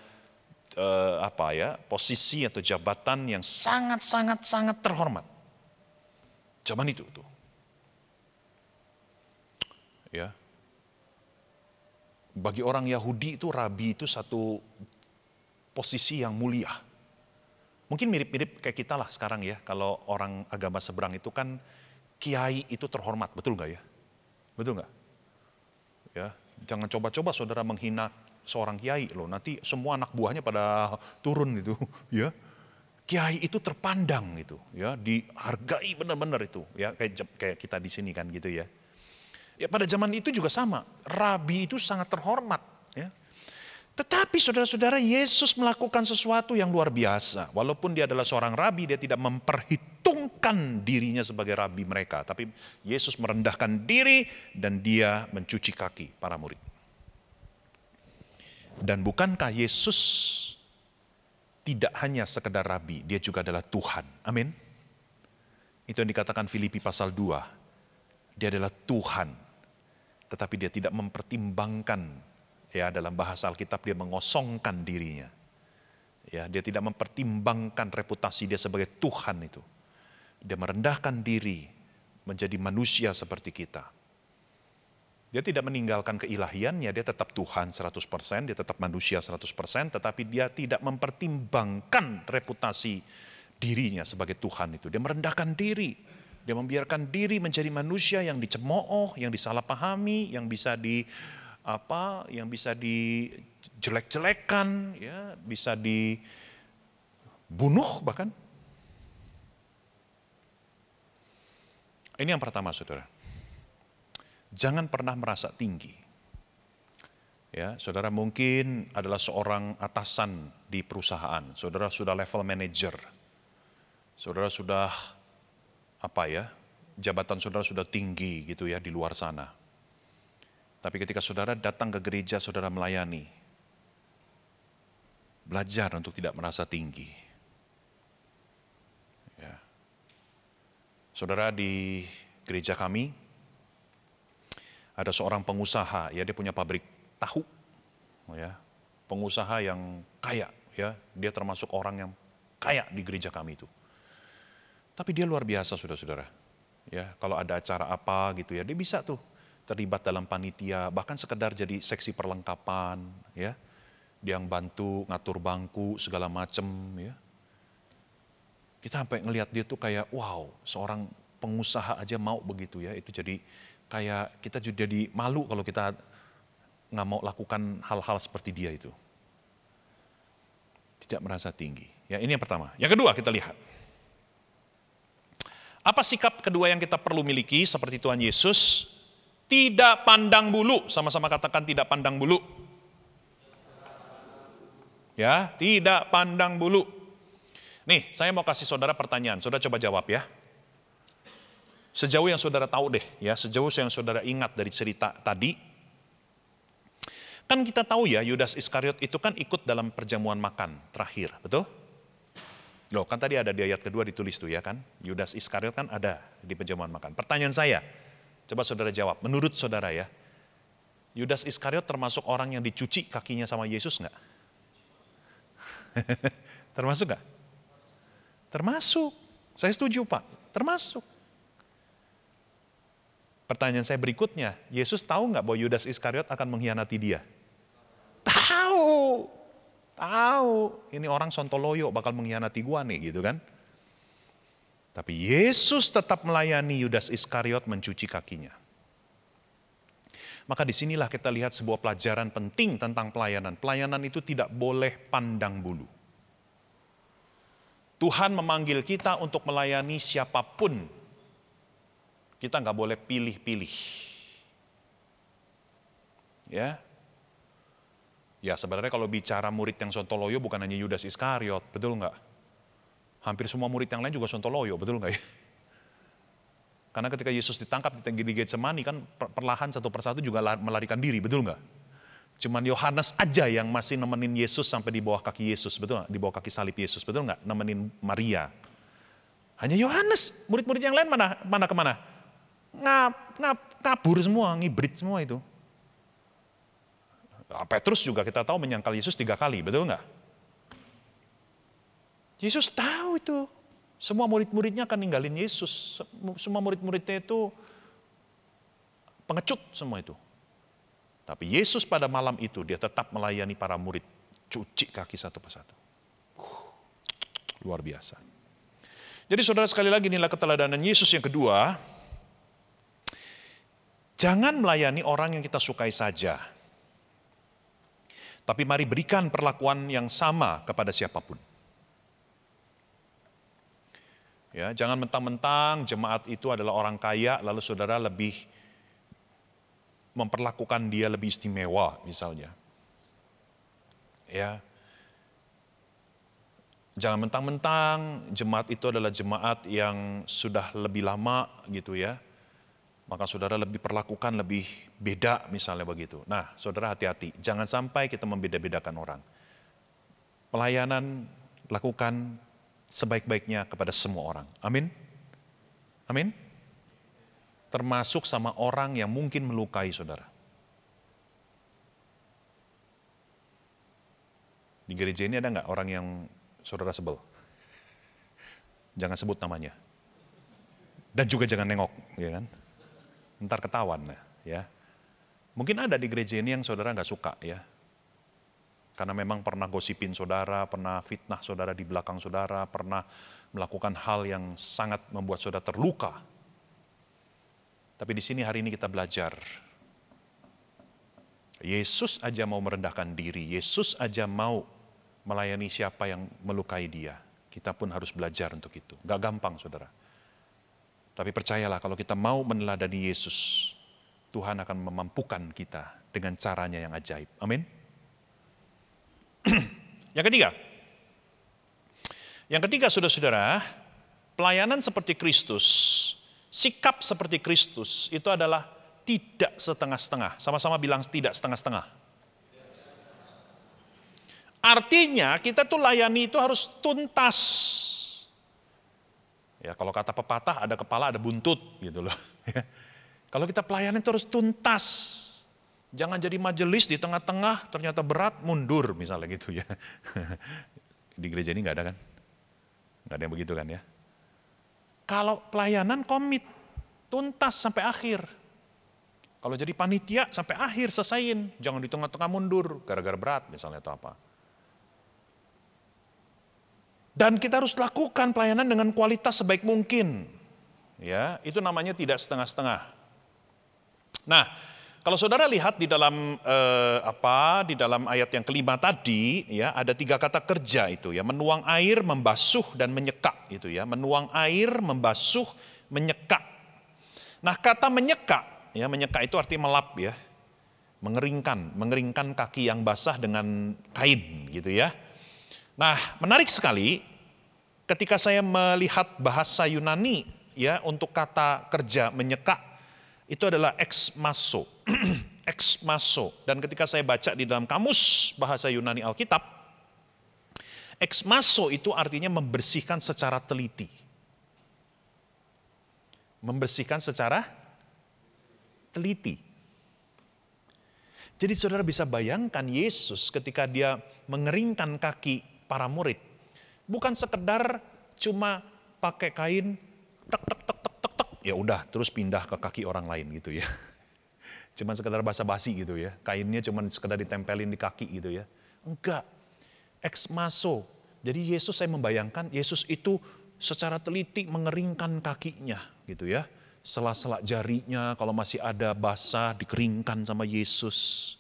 posisi atau jabatan yang sangat terhormat. Zaman itu tuh. Ya. Bagi orang Yahudi itu rabi itu satu posisi yang mulia. Mungkin mirip-mirip kayak kita lah sekarang ya, kalau orang agama seberang itu kan kiai itu terhormat, betul nggak ya? Betul nggak? Ya, jangan coba-coba saudara menghina seorang kiai loh, nanti semua anak buahnya pada turun gitu, ya. Kiai itu terpandang gitu, ya, dihargai benar-benar itu, ya, kayak kita di sini kan gitu ya. Ya pada zaman itu juga sama, rabi itu sangat terhormat, ya. Tetapi saudara-saudara, Yesus melakukan sesuatu yang luar biasa. Walaupun dia adalah seorang rabi, dia tidak memperhitungkan dirinya sebagai rabi mereka, tapi Yesus merendahkan diri dan dia mencuci kaki para murid. Dan bukankah Yesus tidak hanya sekedar rabi, dia juga adalah Tuhan. Amin. Itu yang dikatakan Filipi pasal 2. Dia adalah Tuhan. Tetapi dia tidak mempertimbangkan, ya, dalam bahasa Alkitab dia mengosongkan dirinya. Ya, dia tidak mempertimbangkan reputasi dia sebagai Tuhan itu. Dia merendahkan diri menjadi manusia seperti kita. Dia tidak meninggalkan keilahiannya, dia tetap Tuhan 100%, dia tetap manusia 100%, tetapi dia tidak mempertimbangkan reputasi dirinya sebagai Tuhan itu. Dia merendahkan diri, dia membiarkan diri menjadi manusia yang dicemooh, yang disalahpahami, yang bisa dijelek-jelekan, ya, bisa dibunuh bahkan. Ini yang pertama, saudara. Jangan pernah merasa tinggi. Ya, saudara mungkin adalah seorang atasan di perusahaan. Saudara sudah level manager. Saudara sudah jabatan saudara sudah tinggi gitu ya di luar sana. Tapi ketika saudara datang ke gereja, saudara melayani. Belajar untuk tidak merasa tinggi. Ya. Saudara, di gereja kami ada seorang pengusaha, ya, dia punya pabrik tahu, ya, pengusaha yang kaya, ya, dia termasuk orang yang kaya di gereja kami itu. Tapi dia luar biasa, saudara-saudara, ya, kalau ada acara apa gitu ya, dia bisa tuh terlibat dalam panitia, bahkan sekedar jadi seksi perlengkapan, ya, dia yang bantu ngatur bangku segala macem, ya. Kita sampai ngelihat dia tuh kayak, wow, seorang pengusaha aja mau begitu ya, itu jadi kayak kita juga jadi malu kalau kita nggak mau lakukan hal-hal seperti dia itu. Tidak merasa tinggi. Ya, ini yang pertama. Yang kedua kita lihat. Apa sikap kedua yang kita perlu miliki seperti Tuhan Yesus? Tidak pandang bulu. Sama-sama katakan tidak pandang bulu. Ya, tidak pandang bulu. Nih, saya mau kasih saudara pertanyaan. Saudara coba jawab ya. Sejauh yang saudara tahu deh, ya, sejauh yang saudara ingat dari cerita tadi, kan kita tahu ya, Yudas Iskariot itu kan ikut dalam perjamuan makan terakhir, betul? Loh, kan tadi ada di ayat kedua ditulis tuh ya kan, Yudas Iskariot kan ada di perjamuan makan. Pertanyaan saya, coba saudara jawab, menurut saudara ya, Yudas Iskariot termasuk orang yang dicuci kakinya sama Yesus nggak? Termasuk nggak? Termasuk, saya setuju Pak, termasuk. Pertanyaan saya berikutnya, Yesus tahu nggak bahwa Yudas Iskariot akan mengkhianati dia? Tahu. Ini orang sontoloyo bakal mengkhianati gua nih gitu kan. Tapi Yesus tetap melayani Yudas Iskariot mencuci kakinya. Maka disinilah kita lihat sebuah pelajaran penting tentang pelayanan. Pelayanan itu tidak boleh pandang bulu. Tuhan memanggil kita untuk melayani siapapun. Kita nggak boleh pilih-pilih. Ya. Ya sebenarnya kalau bicara murid yang sontoloyo bukan hanya Yudas Iskariot, betul nggak? Hampir semua murid yang lain juga sontoloyo, betul nggak ya? Karena ketika Yesus ditangkap di Getsemani kan perlahan satu persatu juga melarikan diri, betul nggak? Cuman Yohanes aja yang masih nemenin Yesus sampai di bawah kaki Yesus, betul nggak? Di bawah kaki salib Yesus, betul nggak? Nemenin Maria. Hanya Yohanes, murid-murid yang lain mana kemana? Kabur semua, ngibrit semua itu. Petrus juga kita tahu menyangkal Yesus 3 kali, betul nggak? Yesus tahu itu. Semua murid-muridnya akan ninggalin Yesus. Semua murid-muridnya itu pengecut semua itu. Tapi Yesus pada malam itu dia tetap melayani para murid. Cuci kaki satu persatu. Luar biasa. Jadi saudara sekali lagi inilah keteladanan Yesus yang kedua. Jangan melayani orang yang kita sukai saja. Tapi mari berikan perlakuan yang sama kepada siapapun. Ya, jangan mentang-mentang jemaat itu adalah orang kaya, lalu saudara lebih memperlakukan dia lebih istimewa misalnya. Ya, jangan mentang-mentang jemaat itu adalah jemaat yang sudah lebih lama gitu ya. Maka saudara lebih perlakukan lebih beda misalnya begitu. Nah saudara hati-hati, jangan sampai kita membeda-bedakan orang. Pelayanan lakukan sebaik-baiknya kepada semua orang. Amin. Amin. Termasuk sama orang yang mungkin melukai saudara. Di gereja ini ada nggak orang yang saudara sebel? Jangan sebut namanya. Dan juga jangan nengok, ya kan? Ntar ketahuan ya. Mungkin ada di gereja ini yang saudara nggak suka ya. Karena memang pernah gosipin saudara, pernah fitnah saudara di belakang saudara, pernah melakukan hal yang sangat membuat saudara terluka. Tapi di sini hari ini kita belajar. Yesus aja mau merendahkan diri, Yesus aja mau melayani siapa yang melukai dia. Kita pun harus belajar untuk itu. Gak gampang saudara. Tapi percayalah kalau kita mau meneladani Yesus, Tuhan akan memampukan kita dengan caranya yang ajaib. Amin. Yang ketiga saudara-saudara, pelayanan seperti Kristus, sikap seperti Kristus itu adalah tidak setengah-setengah. Sama-sama bilang tidak setengah-setengah. Artinya kita tuh layani itu harus tuntas. Ya kalau kata pepatah ada kepala ada buntut gitu loh. Kalau kita pelayanan itu harus tuntas. Jangan jadi majelis di tengah-tengah ternyata berat mundur misalnya gitu ya. Di gereja ini nggak ada kan? Nggak ada yang begitu kan ya. Kalau pelayanan komit, tuntas sampai akhir. Kalau jadi panitia sampai akhir selesaiin. Jangan di tengah-tengah mundur gara-gara berat misalnya atau apa. Dan kita harus lakukan pelayanan dengan kualitas sebaik mungkin. Ya, itu namanya tidak setengah-setengah. Nah, kalau saudara lihat di dalam di dalam ayat yang kelima tadi ya ada 3 kata kerja itu ya, menuang air, membasuh dan menyeka itu ya, menuang air, membasuh, menyeka. Nah, kata menyeka ya, menyeka itu artinya melap ya. Mengeringkan kaki yang basah dengan kain gitu ya. Nah, menarik sekali ketika saya melihat bahasa Yunani ya untuk kata kerja menyeka itu adalah exmasso. Exmasso. Dan ketika saya baca di dalam kamus bahasa Yunani Alkitab, exmasso itu artinya membersihkan secara teliti. Membersihkan secara teliti. Jadi saudara bisa bayangkan Yesus ketika dia mengeringkan kaki para murid. Bukan sekedar cuma pakai kain, tek tek tek tek tek tek, ya udah terus pindah ke kaki orang lain gitu ya. Cuman sekedar basa-basi gitu ya. Kainnya cuman sekedar ditempelin di kaki gitu ya. Enggak. Exmasso. Jadi Yesus, saya membayangkan Yesus itu secara teliti mengeringkan kakinya gitu ya. Sela-sela jarinya kalau masih ada basah dikeringkan sama Yesus.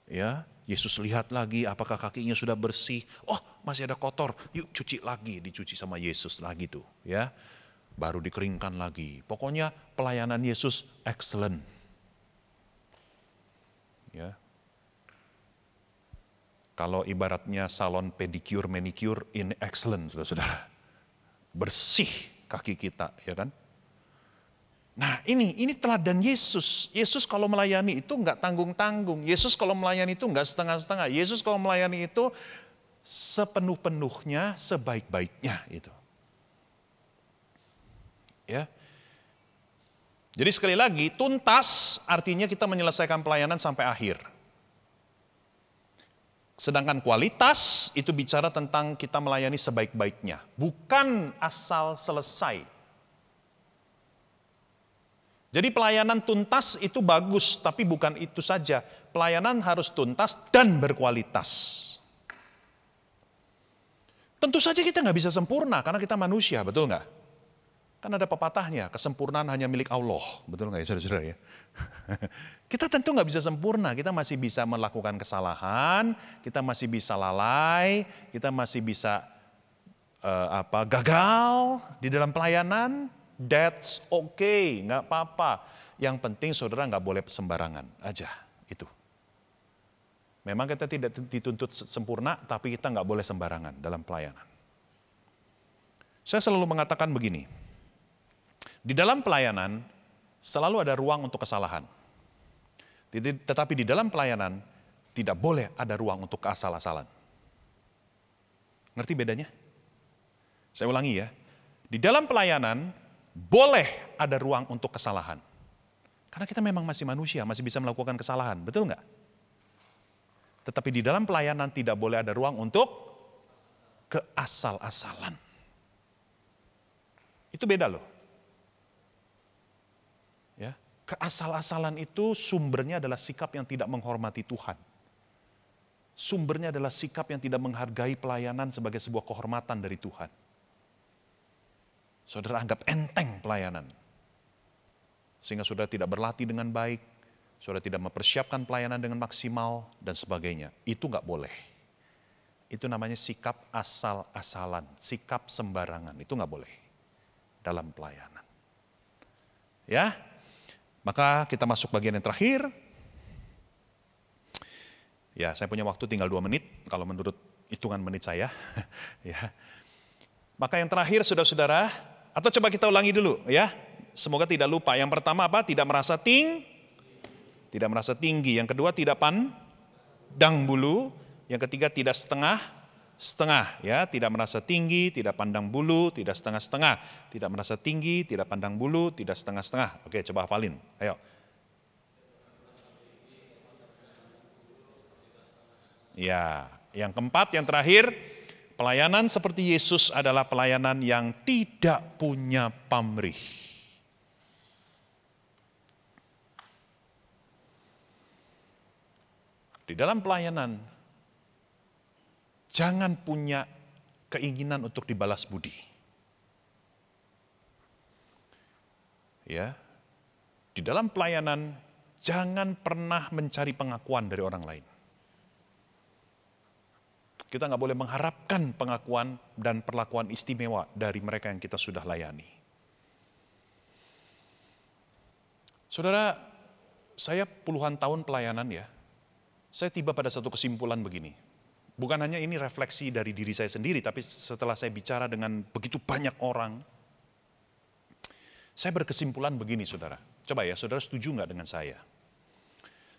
Ya, Yesus lihat lagi apakah kakinya sudah bersih. Oh, masih ada kotor. Yuk cuci lagi, dicuci sama Yesus lagi tuh, ya. Baru dikeringkan lagi. Pokoknya pelayanan Yesus excellent. Ya. Kalau ibaratnya salon pedicure, manicure, in excellent, saudara-saudara. Bersih kaki kita, ya kan? Nah ini teladan Yesus. Yesus kalau melayani itu enggak tanggung-tanggung. Yesus kalau melayani itu enggak setengah-setengah. Yesus kalau melayani itu sepenuh-penuhnya, sebaik-baiknya itu. Ya. Jadi sekali lagi, tuntas artinya kita menyelesaikan pelayanan sampai akhir. Sedangkan kualitas itu bicara tentang kita melayani sebaik-baiknya. Bukan asal selesai. Jadi pelayanan tuntas itu bagus, tapi bukan itu saja. Pelayanan harus tuntas dan berkualitas. Tentu saja kita nggak bisa sempurna, karena kita manusia, betul nggak? Kan ada pepatahnya, kesempurnaan hanya milik Allah. Betul nggak ya saudara-saudara ya? Kita tentu nggak bisa sempurna, kita masih bisa melakukan kesalahan, kita masih bisa lalai, kita masih bisa gagal di dalam pelayanan. That's okay, nggak apa-apa. Yang penting saudara nggak boleh sembarangan aja, itu. Memang kita tidak dituntut sempurna, tapi kita nggak boleh sembarangan dalam pelayanan. Saya selalu mengatakan begini, di dalam pelayanan selalu ada ruang untuk kesalahan. Tetapi di dalam pelayanan tidak boleh ada ruang untuk keasal-asalan. Ngerti bedanya? Saya ulangi ya, di dalam pelayanan boleh ada ruang untuk kesalahan. Karena kita memang masih manusia, masih bisa melakukan kesalahan, betul nggak? Tetapi di dalam pelayanan tidak boleh ada ruang untuk keasal-asalan. Itu beda loh. Ya, keasal-asalan itu sumbernya adalah sikap yang tidak menghormati Tuhan. Sumbernya adalah sikap yang tidak menghargai pelayanan sebagai sebuah kehormatan dari Tuhan. Saudara anggap enteng pelayanan. Sehingga saudara tidak berlatih dengan baik, saudara tidak mempersiapkan pelayanan dengan maksimal, dan sebagainya. Itu nggak boleh. Itu namanya sikap asal-asalan, sikap sembarangan. Itu nggak boleh dalam pelayanan. Ya, maka kita masuk bagian yang terakhir. Ya, saya punya waktu tinggal 2 menit, kalau menurut hitungan menit saya. Ya. Maka yang terakhir saudara-saudara, atau coba kita ulangi dulu ya. Semoga tidak lupa. Yang pertama apa? Tidak merasa tinggi. Yang kedua tidak pandang bulu. Yang ketiga tidak setengah-setengah ya. Tidak merasa tinggi, tidak pandang bulu, tidak setengah-setengah. Tidak merasa tinggi, tidak pandang bulu, tidak setengah-setengah. Oke, coba hafalin. Ayo. Ya, yang keempat, yang terakhir, pelayanan seperti Yesus adalah pelayanan yang tidak punya pamrih. Di dalam pelayanan, jangan punya keinginan untuk dibalas budi. Ya, di dalam pelayanan, jangan pernah mencari pengakuan dari orang lain. Kita nggak boleh mengharapkan pengakuan dan perlakuan istimewa dari mereka yang kita sudah layani. Saudara, saya puluhan tahun pelayanan ya, saya tiba pada satu kesimpulan begini. Bukan hanya ini refleksi dari diri saya sendiri, tapi setelah saya bicara dengan begitu banyak orang, saya berkesimpulan begini saudara. Coba ya, saudara setuju nggak dengan saya?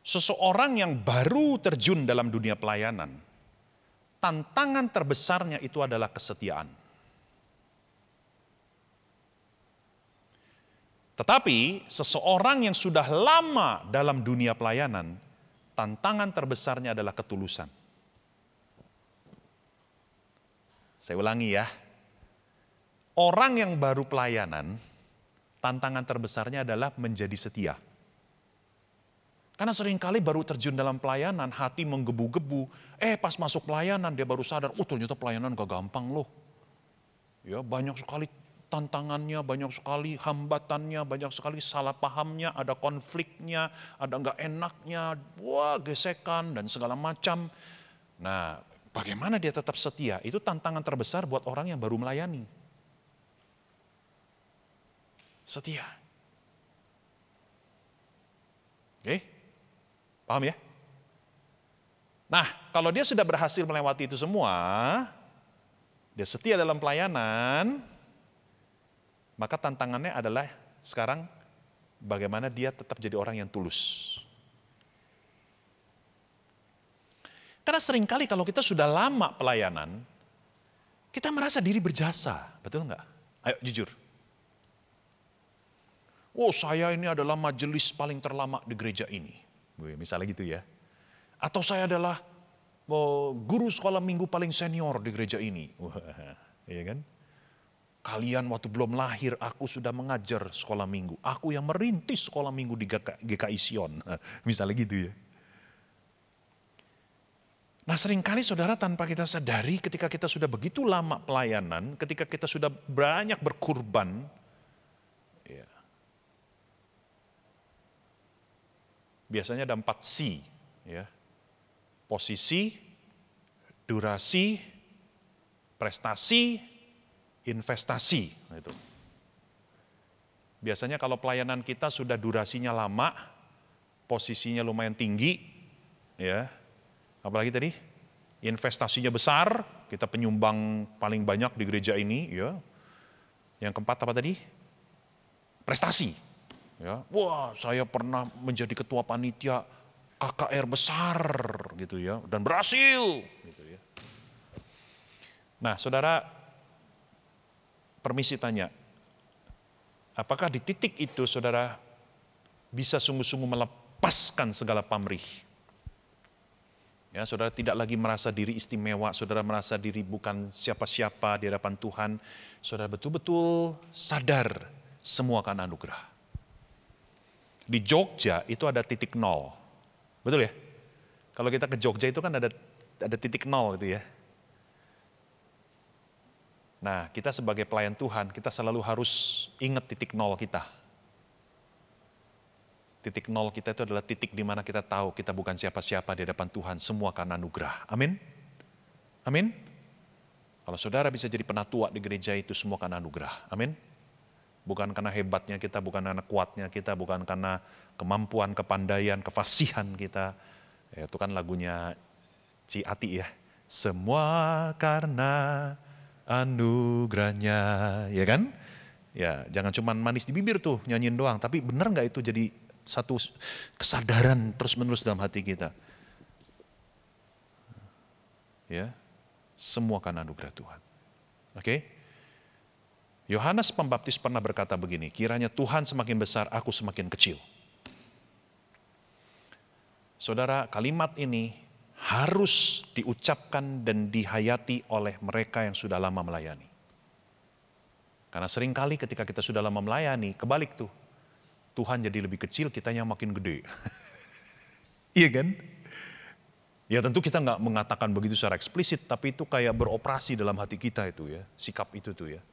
Seseorang yang baru terjun dalam dunia pelayanan, tantangan terbesarnya itu adalah kesetiaan. Tetapi seseorang yang sudah lama dalam dunia pelayanan, tantangan terbesarnya adalah ketulusan. Saya ulangi ya. Orang yang baru pelayanan, tantangan terbesarnya adalah menjadi setia. Karena seringkali baru terjun dalam pelayanan, hati menggebu-gebu. Pas masuk pelayanan dia baru sadar, ternyata pelayanan gak gampang loh. Ya, banyak sekali tantangannya, banyak sekali hambatannya, banyak sekali salah pahamnya, ada konfliknya, ada gak enaknya, gesekan dan segala macam. Nah, bagaimana dia tetap setia? Itu tantangan terbesar buat orang yang baru melayani. Setia. Oke? Paham ya? Nah, kalau dia sudah berhasil melewati itu semua, dia setia dalam pelayanan, maka tantangannya adalah sekarang bagaimana dia tetap jadi orang yang tulus. Karena seringkali kalau kita sudah lama pelayanan, kita merasa diri berjasa, betul nggak? Ayo jujur. Oh, saya ini adalah majelis paling terlama di gereja ini. Misalnya gitu ya. Atau saya adalah guru sekolah minggu paling senior di gereja ini. Wah, iya kan? Kalian waktu belum lahir, aku sudah mengajar sekolah minggu. Aku yang merintis sekolah minggu di GKI Sion. Misalnya gitu ya. Nah seringkali saudara tanpa kita sadari ketika kita sudah begitu lama pelayanan, ketika kita sudah banyak berkurban, ya, biasanya ada 4 C, ya. Posisi, durasi, prestasi, investasi. Itu. Biasanya kalau pelayanan kita sudah durasinya lama, posisinya lumayan tinggi, ya. Apalagi tadi, investasinya besar, kita penyumbang paling banyak di gereja ini, ya. Yang keempat apa tadi? Prestasi. Ya. Wah, saya pernah menjadi ketua panitia KKR besar, gitu ya, dan berhasil. Gitu ya. Nah, saudara, permisi tanya, apakah di titik itu saudara bisa sungguh-sungguh melepaskan segala pamrih? Ya, saudara tidak lagi merasa diri istimewa, saudara merasa diri bukan siapa-siapa di hadapan Tuhan. Saudara betul-betul sadar semua karena anugerah. Di Jogja itu ada titik nol. Betul ya? Kalau kita ke Jogja itu kan ada titik nol gitu ya. Nah, kita sebagai pelayan Tuhan, kita selalu harus ingat titik nol kita. Titik nol kita itu adalah titik di mana kita tahu kita bukan siapa-siapa di hadapan Tuhan, semua karena anugerah. Amin? Amin? Kalau saudara bisa jadi penatua di gereja itu semua karena anugerah. Amin? Bukan karena hebatnya kita, bukan karena kuatnya kita, bukan karena kemampuan, kepandaian, kefasihan kita. Ya, itu kan lagunya Ci Ati ya. Semua karena anugerahnya, ya kan? Ya, jangan cuma manis di bibir tuh nyanyiin doang, tapi benar nggak itu jadi satu kesadaran terus-menerus dalam hati kita. Ya, semua karena anugerah Tuhan. Oke? Yohanes Pembaptis pernah berkata begini, kiranya Tuhan semakin besar, aku semakin kecil. Saudara, kalimat ini harus diucapkan dan dihayati oleh mereka yang sudah lama melayani. Karena seringkali ketika kita sudah lama melayani, kebalik tuh. Tuhan jadi lebih kecil, kitanya makin gede. Iya kan? Ya tentu kita nggak mengatakan begitu secara eksplisit, tapi itu kayak beroperasi dalam hati kita itu ya, sikap itu tuh ya.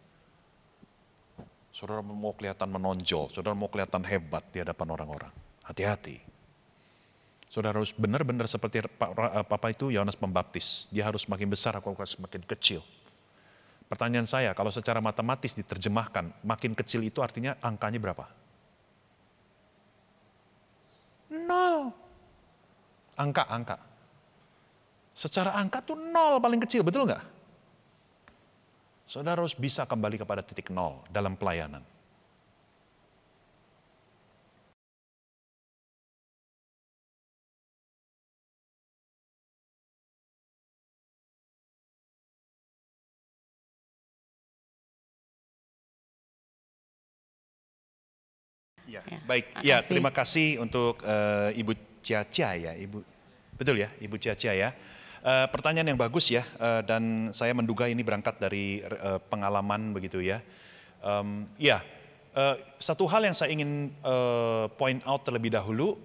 Saudara mau kelihatan menonjol, saudara mau kelihatan hebat di hadapan orang-orang. Hati-hati. Saudara harus benar-benar seperti Papa itu Yohanes Pembaptis, dia harus makin besar, aku harus makin kecil. Pertanyaan saya, kalau secara matematis diterjemahkan, makin kecil itu artinya angkanya berapa? 0. Angka. Secara angka tuh 0 paling kecil, betul nggak? Saudara harus bisa kembali kepada titik 0 dalam pelayanan. Ya, baik. Ya, terima kasih untuk Ibu Ciacia ya, Ibu. Betul ya, Ibu Ciacia ya. Pertanyaan yang bagus ya, dan saya menduga ini berangkat dari pengalaman begitu ya. Satu hal yang saya ingin point out terlebih dahulu,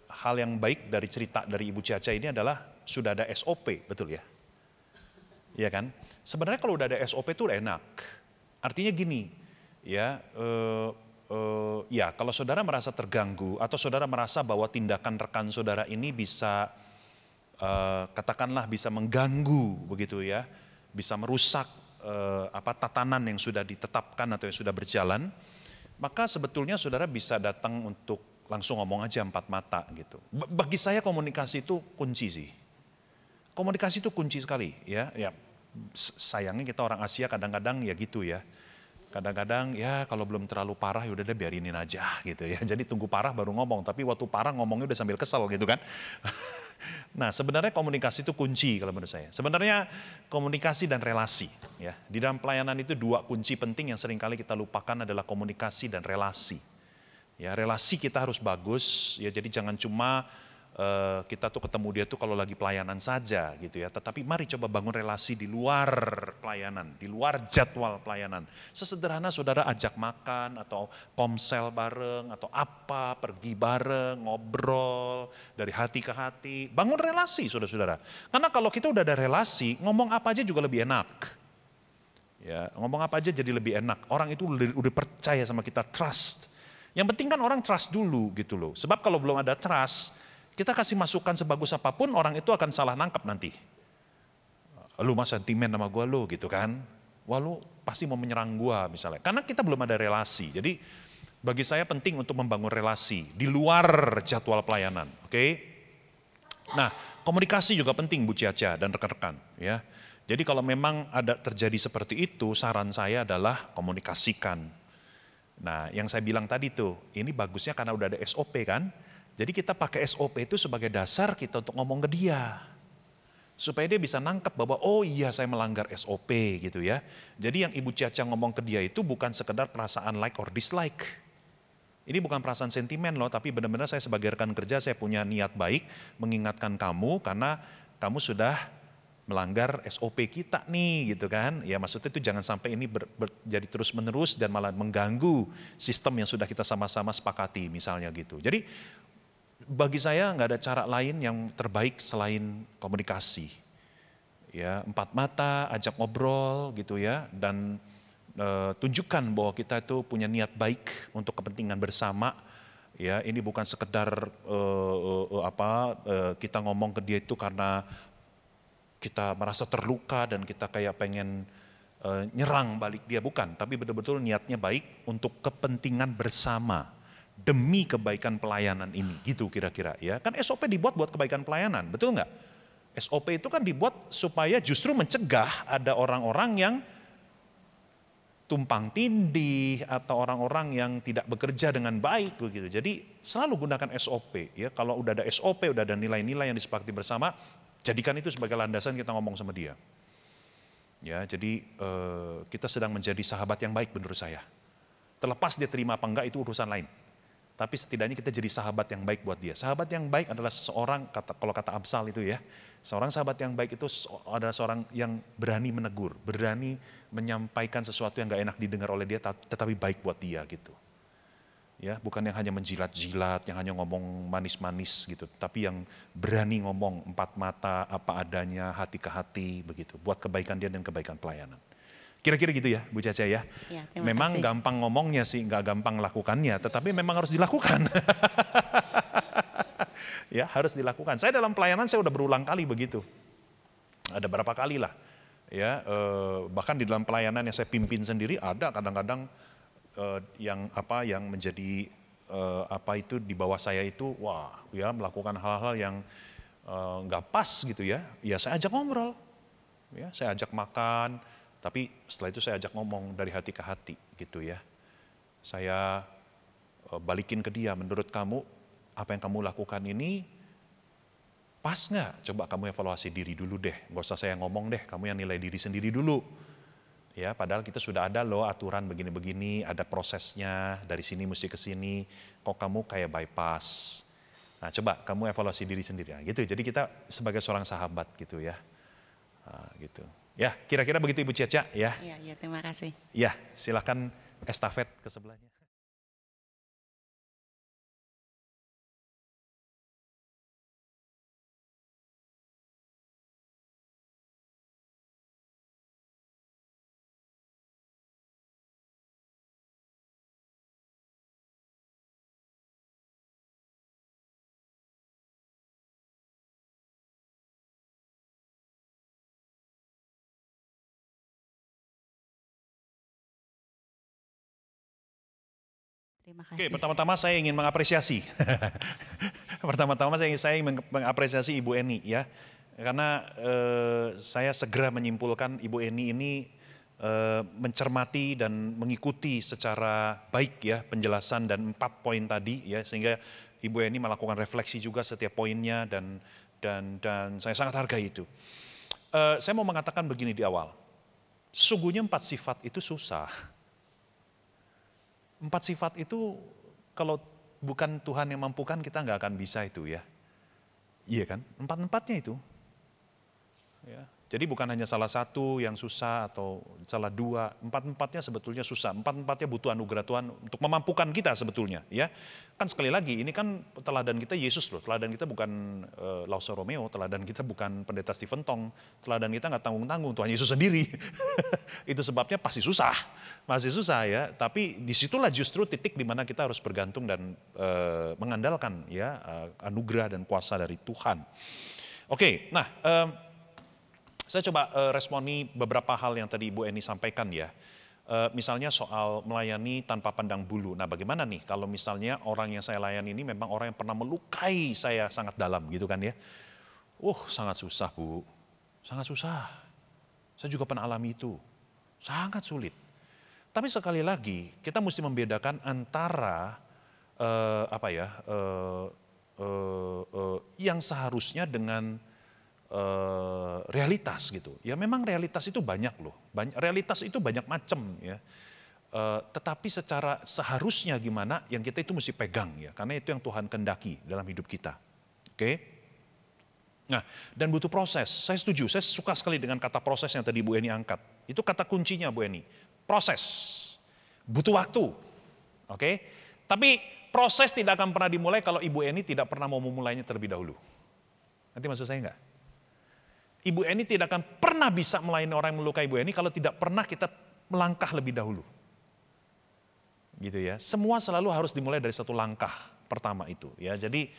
hal yang baik dari cerita dari Ibu Ciacia ini adalah sudah ada SOP, betul ya? Iya kan? Sebenarnya kalau udah ada SOP itu enak. Artinya gini, ya. Ya, kalau saudara merasa terganggu atau saudara merasa bahwa tindakan rekan saudara ini bisa katakanlah bisa mengganggu begitu ya, bisa merusak tatanan yang sudah ditetapkan atau yang sudah berjalan, maka sebetulnya saudara bisa datang untuk langsung ngomong aja empat mata gitu. Bagi saya komunikasi itu kunci sih. Komunikasi itu kunci sekali ya. Sayangnya kita orang Asia kadang-kadang ya gitu ya. Kadang-kadang ya kalau belum terlalu parah ya udah deh biarinin aja gitu ya. Jadi tunggu parah baru ngomong, tapi waktu parah ngomongnya udah sambil kesel gitu kan. Nah sebenarnya komunikasi itu kunci kalau menurut saya. Sebenarnya komunikasi dan relasi ya. Di dalam pelayanan itu dua kunci penting yang seringkali kita lupakan adalah komunikasi dan relasi. Ya relasi kita harus bagus ya, jadi jangan cuma kita tuh ketemu dia tuh kalau lagi pelayanan saja gitu ya. Tetapi mari coba bangun relasi di luar pelayanan, di luar jadwal pelayanan. Sesederhana saudara ajak makan atau komsel bareng atau apa, pergi bareng, ngobrol dari hati ke hati. Bangun relasi saudara-saudara. Karena kalau kita udah ada relasi, ngomong apa aja juga lebih enak. Ya, ngomong apa aja jadi lebih enak. Orang itu udah percaya sama kita, trust. Yang penting kan orang trust dulu gitu loh. Sebab kalau belum ada trust, kita kasih masukan sebagus apapun, orang itu akan salah nangkap nanti. Lu mah sentimen sama gue lu gitu kan. Wah lu pasti mau menyerang gue misalnya. Karena kita belum ada relasi. Jadi bagi saya penting untuk membangun relasi di luar jadwal pelayanan. Oke? Nah komunikasi juga penting Bu Ciaca dan rekan-rekan. Ya. Jadi kalau memang ada terjadi seperti itu, saran saya adalah komunikasikan. Nah yang saya bilang tadi tuh, ini bagusnya karena udah ada SOP kan. Jadi kita pakai SOP itu sebagai dasar kita untuk ngomong ke dia. Supaya dia bisa nangkep bahwa oh iya saya melanggar SOP gitu ya. Jadi yang Ibu Ciaca ngomong ke dia itu bukan sekedar perasaan like or dislike. Ini bukan perasaan sentimen loh, tapi benar-benar saya sebagai rekan kerja saya punya niat baik mengingatkan kamu karena kamu sudah melanggar SOP kita nih gitu kan. Ya maksudnya itu jangan sampai ini jadi terus menerus dan malah mengganggu sistem yang sudah kita sama-sama sepakati misalnya gitu. Jadi bagi saya nggak ada cara lain yang terbaik selain komunikasi. Ya, empat mata, ajak ngobrol gitu ya, dan tunjukkan bahwa kita itu punya niat baik untuk kepentingan bersama. Ya, ini bukan sekedar kita ngomong ke dia itu karena kita merasa terluka dan kita kayak pengen nyerang balik dia, bukan. Tapi betul-betul niatnya baik untuk kepentingan bersama. Demi kebaikan pelayanan ini, gitu kira-kira ya. Kan SOP dibuat buat kebaikan pelayanan, betul nggak? SOP itu kan dibuat supaya justru mencegah ada orang-orang yang tumpang tindih atau orang-orang yang tidak bekerja dengan baik begitu. Jadi selalu gunakan SOP ya. Kalau udah ada SOP, udah ada nilai-nilai yang disepakati bersama, jadikan itu sebagai landasan kita ngomong sama dia. Ya, jadi kita sedang menjadi sahabat yang baik menurut saya. Terlepas dia terima apa enggak itu urusan lain. Tapi setidaknya kita jadi sahabat yang baik buat dia. Sahabat yang baik adalah seseorang, kalau kata Amsal itu ya, seorang sahabat yang baik itu adalah seorang yang berani menegur, berani menyampaikan sesuatu yang gak enak didengar oleh dia, tetapi baik buat dia gitu. Ya, bukan yang hanya menjilat-jilat, yang hanya ngomong manis-manis gitu, tapi yang berani ngomong empat mata, apa adanya, hati ke hati begitu, buat kebaikan dia dan kebaikan pelayanan. Kira-kira gitu ya Bu Caca ya. Ya, memang kasih. Gampang ngomongnya sih, nggak gampang lakukannya, tetapi memang harus dilakukan. Ya harus dilakukan. Saya dalam pelayanan saya udah berulang kali begitu. Ada berapa kali lah. Ya bahkan di dalam pelayanan yang saya pimpin sendiri ada kadang-kadang yang menjadi itu di bawah saya itu melakukan hal-hal yang nggak pas gitu ya. Ya saya ajak ngobrol. Ya saya ajak makan. Tapi setelah itu saya ajak ngomong dari hati ke hati gitu ya. Saya balikin ke dia, menurut kamu apa yang kamu lakukan ini pas nggak? Coba kamu evaluasi diri dulu deh, nggak usah saya ngomong deh, kamu yang nilai diri sendiri dulu. Ya, padahal kita sudah ada loh aturan begini-begini, ada prosesnya, dari sini mesti ke sini, kok kamu kayak bypass. Nah coba kamu evaluasi diri sendiri, nah, gitu. Jadi kita sebagai seorang sahabat gitu ya, gitu. Ya, kira-kira begitu Ibu Ciaca ya. Iya, terima kasih. Ya, silakan estafet ke sebelahnya. Terima Oke, kasih. pertama-tama saya ingin mengapresiasi. Pertama-tama saya ingin mengapresiasi Ibu Eni ya. Karena saya segera menyimpulkan Ibu Eni ini mencermati dan mengikuti secara baik ya penjelasan dan 4 poin tadi ya, sehingga Ibu Eni melakukan refleksi juga setiap poinnya dan saya sangat hargai itu. Saya mau mengatakan begini di awal. Sesungguhnya 4 sifat itu susah. 4 sifat itu kalau bukan Tuhan yang mampukan kita nggak akan bisa itu ya. Iya kan? 4-4-nya itu. Ya. Jadi bukan hanya salah satu yang susah atau salah 2, 4-4-nya sebetulnya susah. 4-4-nya butuh anugerah Tuhan untuk memampukan kita sebetulnya. Ya, kan sekali lagi ini kan teladan kita Yesus loh. Teladan kita bukan Lause Romeo, teladan kita bukan Pendeta Stephen Tong, teladan kita nggak tanggung-tanggung, Tuhan Yesus sendiri. Itu sebabnya pasti susah, masih susah ya. Tapi disitulah justru titik di mana kita harus bergantung dan mengandalkan ya anugerah dan kuasa dari Tuhan. Oke, nah. Saya coba responi beberapa hal yang tadi Ibu Eni sampaikan ya. Misalnya soal melayani tanpa pandang bulu. Nah bagaimana nih kalau misalnya orang yang saya layani ini memang orang yang pernah melukai saya sangat dalam gitu kan ya. Sangat susah Bu, sangat susah. Saya juga pernah alami itu, sangat sulit. Tapi sekali lagi kita mesti membedakan antara yang seharusnya dengan realitas gitu. Ya memang realitas itu banyak loh. Realitas itu banyak macam ya. Tetapi secara seharusnya gimana yang kita itu mesti pegang ya. Karena itu yang Tuhan kehendaki dalam hidup kita. Oke. Nah dan butuh proses. Saya setuju. Saya suka sekali dengan kata proses yang tadi Bu Eni angkat. Itu kata kuncinya Bu Eni. Proses. Butuh waktu. Oke. Tapi proses tidak akan pernah dimulai kalau Ibu Eni tidak pernah mau memulainya terlebih dahulu. Nanti maksud saya enggak? Ibu Eni tidak akan pernah bisa melayani orang yang melukai Ibu Eni kalau tidak pernah kita melangkah lebih dahulu. Gitu ya. Semua selalu harus dimulai dari satu langkah pertama itu ya. Jadi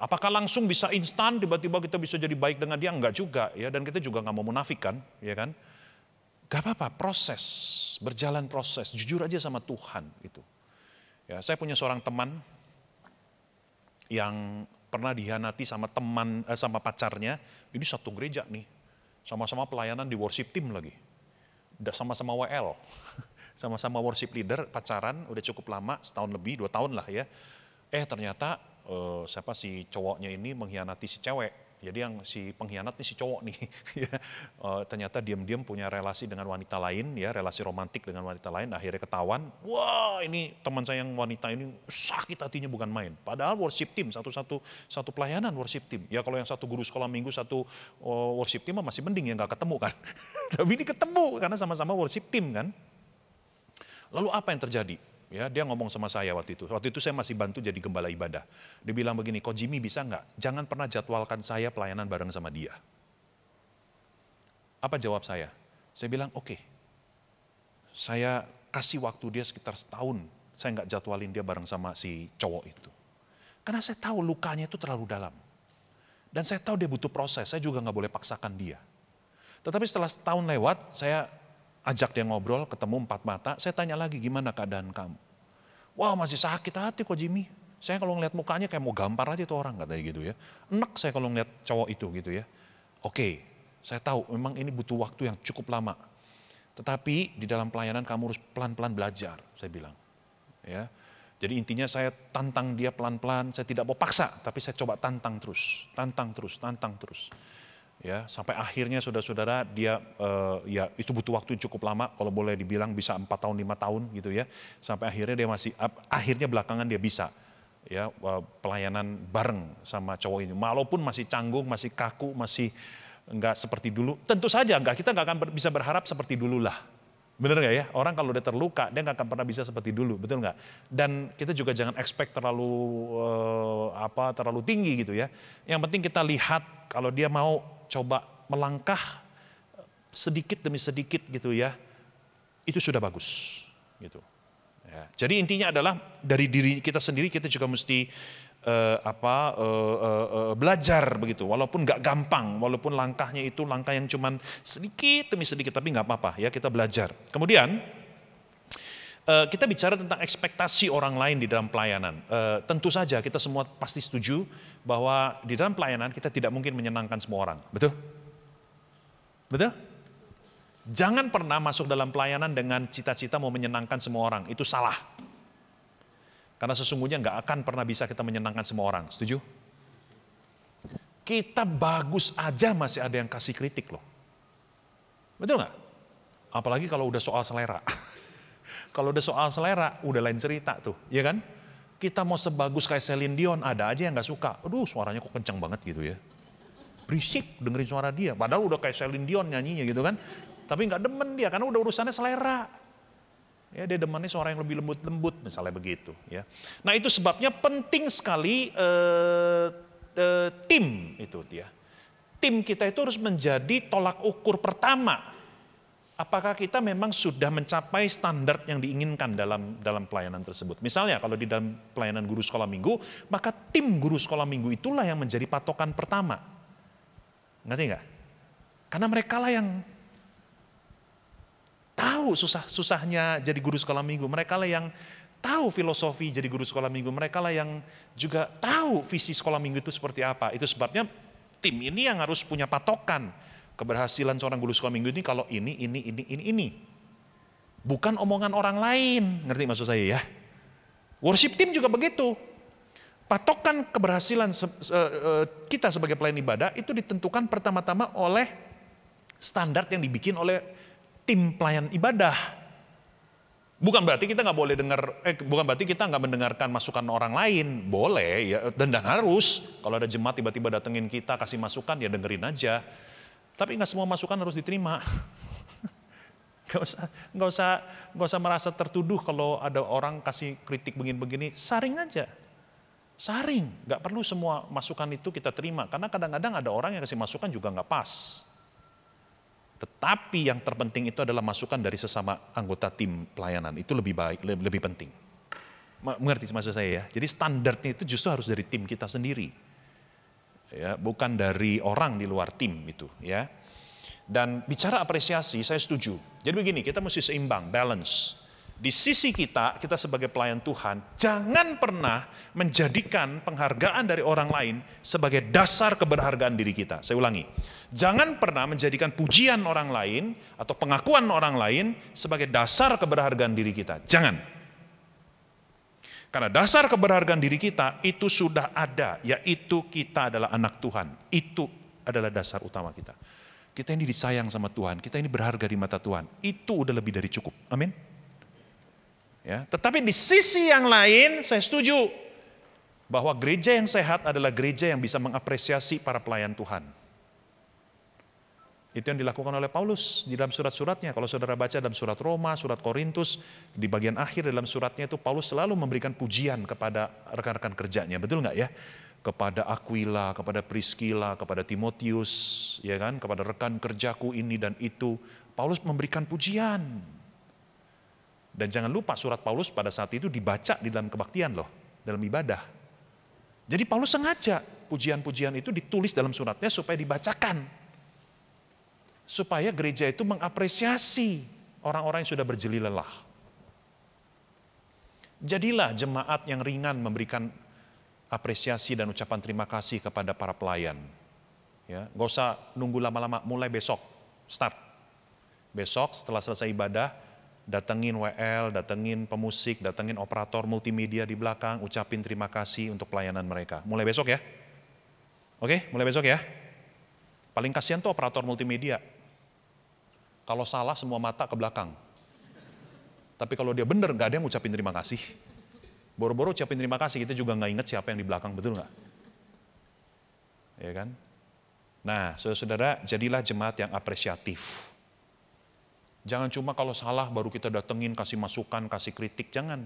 apakah langsung bisa instan tiba-tiba kita bisa jadi baik dengan dia? Enggak juga ya. Dan kita juga nggak mau munafik kan, ya kan? Gak apa-apa, proses, berjalan proses, jujur aja sama Tuhan itu. Ya, saya punya seorang teman yang pernah dihianati sama sama pacarnya. Ini satu gereja nih, sama-sama pelayanan di worship team lagi, sama-sama WL, sama-sama worship leader, pacaran udah cukup lama, setahun lebih, 2 tahun lah ya. Ternyata siapa si cowoknya ini mengkhianati si cewek. Jadi yang si pengkhianat nih si cowok nih, ternyata diam-diam punya relasi dengan wanita lain, ya relasi romantik dengan wanita lain. Akhirnya ketahuan, wah ini teman saya yang wanita ini sakit hatinya bukan main. Padahal worship team satu pelayanan worship team. Ya kalau yang satu guru sekolah minggu, satu worship team masih mending ya nggak ketemu kan. Tapi ini ketemu karena sama-sama worship team kan. Lalu apa yang terjadi? Ya, dia ngomong sama saya waktu itu. Waktu itu saya masih bantu jadi gembala ibadah. Dia bilang begini, "Kok Jimmy bisa nggak? Jangan pernah jadwalkan saya pelayanan bareng sama dia." Apa jawab saya? Saya bilang, "Oke. Saya kasih waktu dia sekitar setahun. Saya nggak jadwalin dia bareng sama si cowok itu. Karena saya tahu lukanya itu terlalu dalam. Dan saya tahu dia butuh proses. Saya juga nggak boleh paksakan dia. Tetapi setelah setahun lewat, saya ajak dia ngobrol, ketemu 4 mata, saya tanya lagi, gimana keadaan kamu? Wah masih sakit hati kok Jimmy. Saya kalau ngeliat mukanya kayak mau gampar aja tuh orang, katanya gitu ya. Enak saya kalau ngeliat cowok itu gitu ya. Oke, saya tahu memang ini butuh waktu yang cukup lama. Tetapi di dalam pelayanan kamu harus pelan-pelan belajar, saya bilang. Ya. Jadi intinya saya tantang dia pelan-pelan, saya tidak mau paksa, tapi saya coba tantang terus. Ya, sampai akhirnya saudara-saudara dia ya itu butuh waktu cukup lama, kalau boleh dibilang bisa 4 tahun 5 tahun gitu ya. Sampai akhirnya dia akhirnya belakangan dia bisa ya pelayanan bareng sama cowok ini. Walaupun masih canggung, masih kaku, masih enggak seperti dulu. Tentu saja kita enggak akan bisa berharap seperti dulu lah. Bener nggak ya? Orang kalau udah terluka dia nggak akan pernah bisa seperti dulu, betul nggak? Dan kita juga jangan expect terlalu tinggi gitu ya. Yang penting kita lihat kalau dia mau coba melangkah sedikit demi sedikit gitu ya, itu sudah bagus gitu. Ya. Jadi intinya adalah dari diri kita sendiri kita juga mesti belajar begitu, walaupun nggak gampang, walaupun langkahnya itu langkah yang cuman sedikit demi sedikit, tapi nggak apa-apa ya kita belajar. Kemudian Kita bicara tentang ekspektasi orang lain di dalam pelayanan. Tentu saja kita semua pasti setuju bahwa di dalam pelayanan kita tidak mungkin menyenangkan semua orang. Betul? Betul? Jangan pernah masuk dalam pelayanan dengan cita-cita mau menyenangkan semua orang. Itu salah. Karena sesungguhnya nggak akan pernah bisa kita menyenangkan semua orang. Setuju? Kita bagus aja masih ada yang kasih kritik loh. Betul nggak? Apalagi kalau udah soal selera. Kalau udah soal selera, udah lain cerita tuh, ya kan? Kita mau sebagus kayak Celine Dion, ada aja yang gak suka. Aduh, suaranya kok kencang banget gitu ya. Berisik dengerin suara dia, padahal udah kayak Celine Dion nyanyinya gitu kan. Tapi gak demen dia, karena udah urusannya selera. Ya, dia demennya suara yang lebih lembut-lembut, misalnya begitu. Ya. Nah itu sebabnya penting sekali tim itu ya. Tim kita itu harus menjadi tolak ukur pertama. Apakah kita memang sudah mencapai standar yang diinginkan dalam pelayanan tersebut. Misalnya kalau di dalam pelayanan guru sekolah minggu, maka tim guru sekolah minggu itulah yang menjadi patokan pertama. Ngerti nggak? Karena mereka lah yang tahu susahnya jadi guru sekolah minggu. Mereka lah yang tahu filosofi jadi guru sekolah minggu. Mereka lah yang juga tahu visi sekolah minggu itu seperti apa. Itu sebabnya tim ini yang harus punya patokan. Keberhasilan seorang guru sekolah minggu ini kalau ini. Bukan omongan orang lain, ngerti maksud saya ya? Worship team juga begitu. Patokan keberhasilan kita sebagai pelayan ibadah itu ditentukan pertama-tama oleh standar yang dibikin oleh tim pelayan ibadah. Bukan berarti kita nggak boleh bukan berarti kita nggak mendengarkan masukan orang lain, boleh ya dan harus. Kalau ada jemaat tiba-tiba datengin kita kasih masukan ya dengerin aja. Tapi nggak semua masukan harus diterima. Nggak usah merasa tertuduh kalau ada orang kasih kritik begini-begini. Saring aja. Saring. Nggak perlu semua masukan itu kita terima. Karena kadang-kadang ada orang yang kasih masukan juga nggak pas. Tetapi yang terpenting itu adalah masukan dari sesama anggota tim pelayanan. Itu lebih baik, lebih penting. Mengerti maksud saya ya? Jadi standarnya itu justru harus dari tim kita sendiri. Ya, bukan dari orang di luar tim itu ya. Dan bicara apresiasi saya setuju. Jadi begini, kita mesti seimbang, balance. Di sisi kita sebagai pelayan Tuhan, jangan pernah menjadikan penghargaan dari orang lain sebagai dasar keberhargaan diri kita. Saya ulangi, jangan pernah menjadikan pujian orang lain atau pengakuan orang lain sebagai dasar keberhargaan diri kita. Jangan. Karena dasar keberhargaan diri kita itu sudah ada, yaitu kita adalah anak Tuhan. Itu adalah dasar utama kita. Kita ini disayang sama Tuhan, kita ini berharga di mata Tuhan. Itu udah lebih dari cukup. Amin. Ya, tetapi di sisi yang lain saya setuju bahwa gereja yang sehat adalah gereja yang bisa mengapresiasi para pelayan Tuhan. Itu yang dilakukan oleh Paulus di dalam surat-suratnya. Kalau saudara baca dalam surat Roma, surat Korintus, di bagian akhir dalam suratnya itu Paulus selalu memberikan pujian kepada rekan-rekan kerjanya. Betul nggak ya? Kepada Aquila, kepada Priscilla, kepada Timotius, ya kan? Kepada rekan kerjaku ini dan itu. Paulus memberikan pujian. Dan jangan lupa surat Paulus pada saat itu dibaca di dalam kebaktian loh, dalam ibadah. Jadi Paulus sengaja pujian-pujian itu ditulis dalam suratnya supaya dibacakan. Supaya gereja itu mengapresiasi orang-orang yang sudah berjeli lelah. Jadilah jemaat yang ringan memberikan apresiasi dan ucapan terima kasih kepada para pelayan. Ya, gak usah nunggu lama-lama, mulai besok, start. Besok setelah selesai ibadah, datengin WL, datengin pemusik, datengin operator multimedia di belakang, ucapin terima kasih untuk pelayanan mereka. Mulai besok ya. Oke, mulai besok ya. Paling kasihan tuh operator multimedia. Kalau salah semua mata ke belakang. Tapi kalau dia benar nggak ada yang ngucapin terima kasih. Boro-boro ucapin terima kasih, kita juga nggak inget siapa yang di belakang, betul nggak? Ya kan? Nah, saudara-saudara, jadilah jemaat yang apresiatif. Jangan cuma kalau salah baru kita datengin, kasih masukan, kasih kritik. Jangan.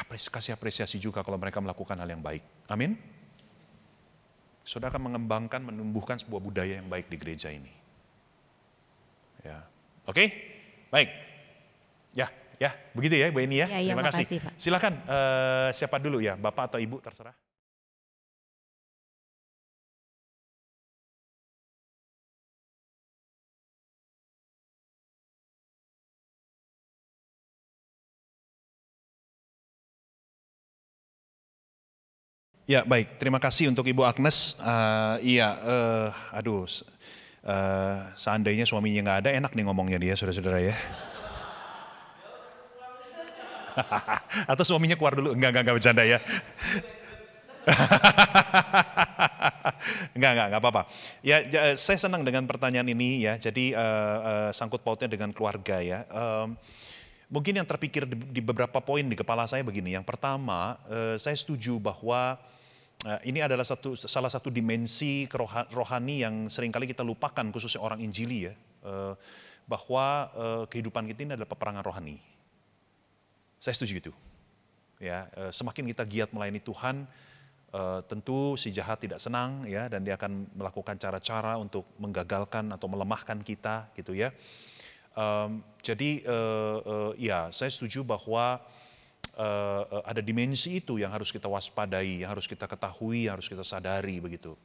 Kasih apresiasi juga kalau mereka melakukan hal yang baik. Amin? Saudara akan mengembangkan, menumbuhkan sebuah budaya yang baik di gereja ini. Ya, oke, baik. Ya, begitu ya, Bu Eni ya. Ya, terima kasih. Pak. Silakan, siapa dulu ya, Bapak atau Ibu, terserah. Ya baik, terima kasih untuk Ibu Agnes. Iya, aduh, seandainya suaminya nggak ada, enak nih ngomongnya dia, saudara-saudara ya. Atau suaminya keluar dulu, enggak bercanda ya. Enggak apa-apa. Ya, saya senang dengan pertanyaan ini ya. Jadi sangkut pautnya dengan keluarga ya. Mungkin yang terpikir di beberapa poin di kepala saya begini. Yang pertama, saya setuju bahwa ini adalah salah satu dimensi rohani yang seringkali kita lupakan, khususnya orang Injili ya. Bahwa kehidupan kita ini adalah peperangan rohani. Saya setuju itu. Ya, semakin kita giat melayani Tuhan, tentu si jahat tidak senang ya, dan dia akan melakukan cara-cara untuk menggagalkan atau melemahkan kita gitu ya. Jadi ya saya setuju bahwa ada dimensi itu yang harus kita waspadai, yang harus kita ketahui, yang harus kita sadari begitu.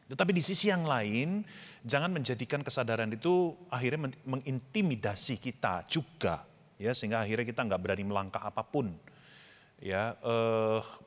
Tetapi di sisi yang lain, jangan menjadikan kesadaran itu akhirnya mengintimidasi kita juga, ya, sehingga akhirnya kita nggak berani melangkah apapun. Ya,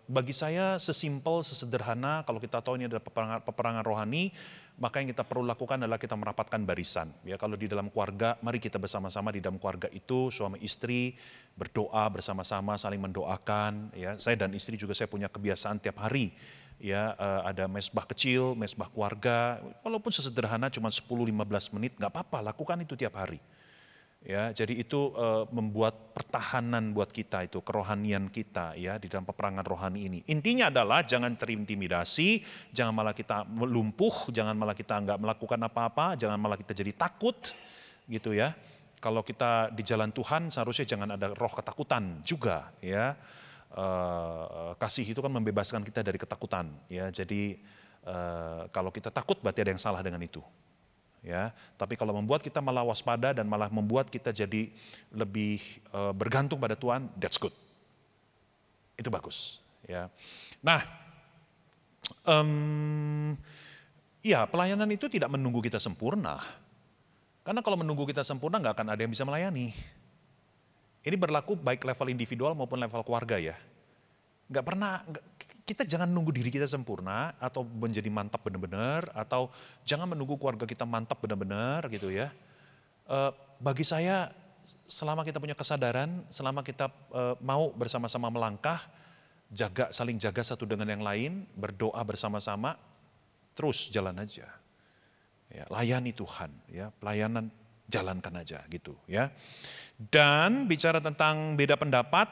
bagi saya sesimpel, sesederhana, kalau kita tahu ini adalah peperangan rohani, maka yang kita perlu lakukan adalah kita merapatkan barisan. Ya, kalau di dalam keluarga, mari kita bersama-sama di dalam keluarga itu, suami istri berdoa bersama-sama, saling mendoakan. Ya, saya dan istri juga saya punya kebiasaan tiap hari. Ya, ada mesbah kecil, mesbah keluarga, walaupun sesederhana cuma 10-15 menit, nggak apa-apa, lakukan itu tiap hari. Ya, jadi itu membuat pertahanan buat kita, itu kerohanian kita ya di dalam peperangan rohani ini. Intinya adalah jangan terintimidasi, jangan malah kita lumpuh, jangan malah kita nggak melakukan apa-apa, jangan malah kita jadi takut gitu ya. Kalau kita di jalan Tuhan seharusnya jangan ada roh ketakutan juga ya. Kasih itu kan membebaskan kita dari ketakutan ya. Jadi kalau kita takut berarti ada yang salah dengan itu. Ya, tapi kalau membuat kita malah waspada dan malah membuat kita jadi lebih bergantung pada Tuhan, that's good. Itu bagus. Ya. Nah, ya pelayanan itu tidak menunggu kita sempurna. Karena kalau menunggu kita sempurna nggak akan ada yang bisa melayani. Ini berlaku baik level individual maupun level keluarga ya. Kita jangan nunggu diri kita sempurna atau menjadi mantap benar-benar, atau jangan menunggu keluarga kita mantap benar-benar gitu ya. Bagi saya selama kita punya kesadaran, selama kita mau bersama-sama melangkah, saling jaga satu dengan yang lain, berdoa bersama-sama, terus jalan aja. Ya, layani Tuhan ya, pelayanan jalankan aja gitu ya. Dan bicara tentang beda pendapat,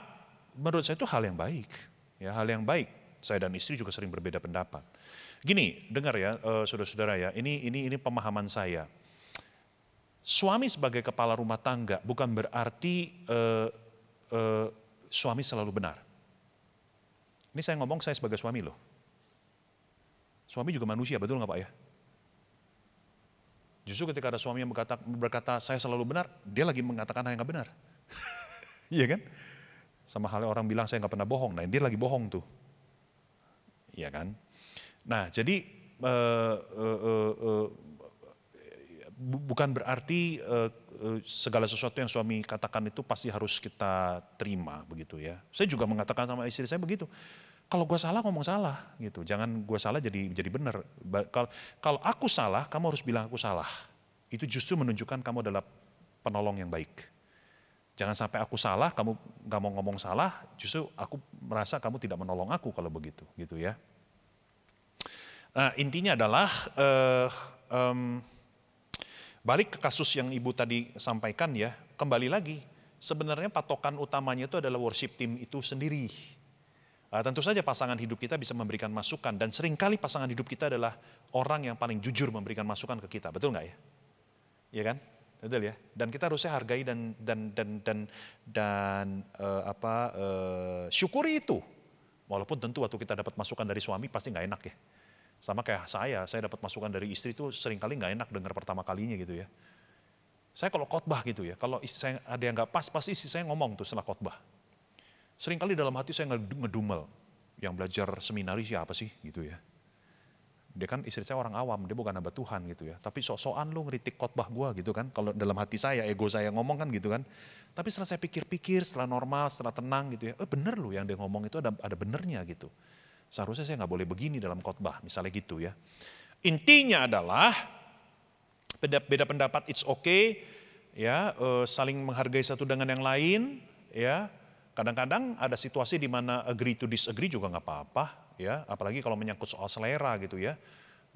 menurut saya itu hal yang baik. Ya, hal yang baik. Saya dan istri juga sering berbeda pendapat. Gini, dengar ya, saudara-saudara ya, ini pemahaman saya. Suami sebagai kepala rumah tangga bukan berarti suami selalu benar. Ini saya ngomong saya sebagai suami loh. Suami juga manusia, betul nggak Pak ya? Justru ketika ada suami yang berkata saya selalu benar, dia lagi mengatakan hal yang nggak benar. Iya kan? Sama halnya orang bilang saya nggak pernah bohong, nah dia lagi bohong tuh. Iya kan? Nah jadi bukan berarti segala sesuatu yang suami katakan itu pasti harus kita terima begitu ya. Saya juga mengatakan sama istri saya begitu. Kalau gue salah ngomong salah gitu, jangan gue salah jadi benar. Kalau aku salah, kamu harus bilang aku salah. Itu justru menunjukkan kamu adalah penolong yang baik. Jangan sampai aku salah, kamu gak mau ngomong salah, justru aku merasa kamu tidak menolong aku kalau begitu, gitu ya. Nah intinya adalah, balik ke kasus yang Ibu tadi sampaikan ya, kembali lagi, sebenarnya patokan utamanya itu adalah worship team itu sendiri. Tentu saja pasangan hidup kita bisa memberikan masukan, dan seringkali pasangan hidup kita adalah orang yang paling jujur memberikan masukan ke kita, betul nggak ya? Iya kan? Betul ya. Dan kita harusnya hargai dan syukuri itu. Walaupun tentu waktu kita dapat masukan dari suami pasti nggak enak ya. Sama kayak saya dapat masukan dari istri itu seringkali nggak enak dengar pertama kalinya gitu ya. Saya kalau khotbah gitu ya, kalau istri saya ada yang nggak pas, pasti istri saya ngomong tuh setelah khotbah. Seringkali dalam hati saya ngedumel, yang belajar seminari siapa sih gitu ya. Dia kan istri saya orang awam, dia bukan hamba Tuhan gitu ya. Tapi sok-sokan lu ngeritik khotbah gua gitu kan. Kalau dalam hati saya, ego saya ngomong kan gitu kan. Tapi setelah saya pikir-pikir, setelah normal, setelah tenang gitu ya. Bener loh yang dia ngomong itu ada benernya gitu. Seharusnya saya nggak boleh begini dalam khotbah, misalnya gitu ya. Intinya adalah beda pendapat it's okay, ya, saling menghargai satu dengan yang lain, ya. Kadang-kadang ada situasi di mana agree to disagree juga nggak apa-apa, ya. Apalagi kalau menyangkut soal selera gitu ya.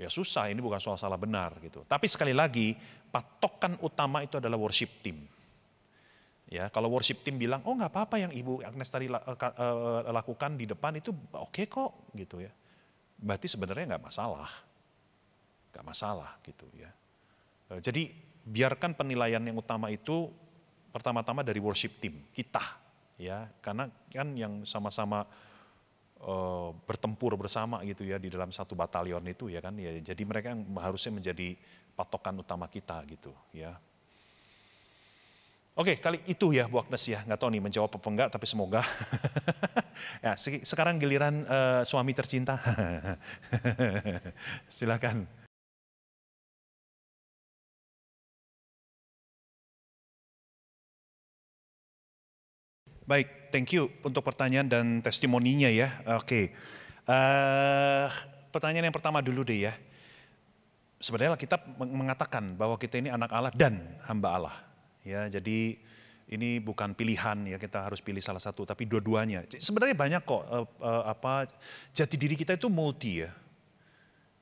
Ya susah, ini bukan soal salah benar gitu. Tapi sekali lagi, patokan utama itu adalah worship team. Ya, kalau worship team bilang, oh nggak apa-apa yang Ibu Agnes tadi lakukan di depan itu oke kok gitu ya. Berarti sebenarnya nggak masalah gitu ya. Jadi biarkan penilaian yang utama itu pertama-tama dari worship team kita, ya, karena kan yang sama-sama bertempur bersama gitu ya di dalam satu batalion itu ya kan ya, jadi mereka yang harusnya menjadi patokan utama kita gitu ya. Oke, kali itu ya Bu Agnes ya, nggak tahu nih menjawab apa enggak tapi semoga. Ya, sekarang giliran suami tercinta. Silakan. Baik, thank you untuk pertanyaan dan testimoninya ya. Oke, pertanyaan yang pertama dulu deh ya. Sebenarnya kita mengatakan bahwa kita ini anak Allah dan hamba Allah. Ya, jadi ini bukan pilihan ya, kita harus pilih salah satu, tapi dua-duanya. Sebenarnya banyak kok jati diri kita itu multi ya.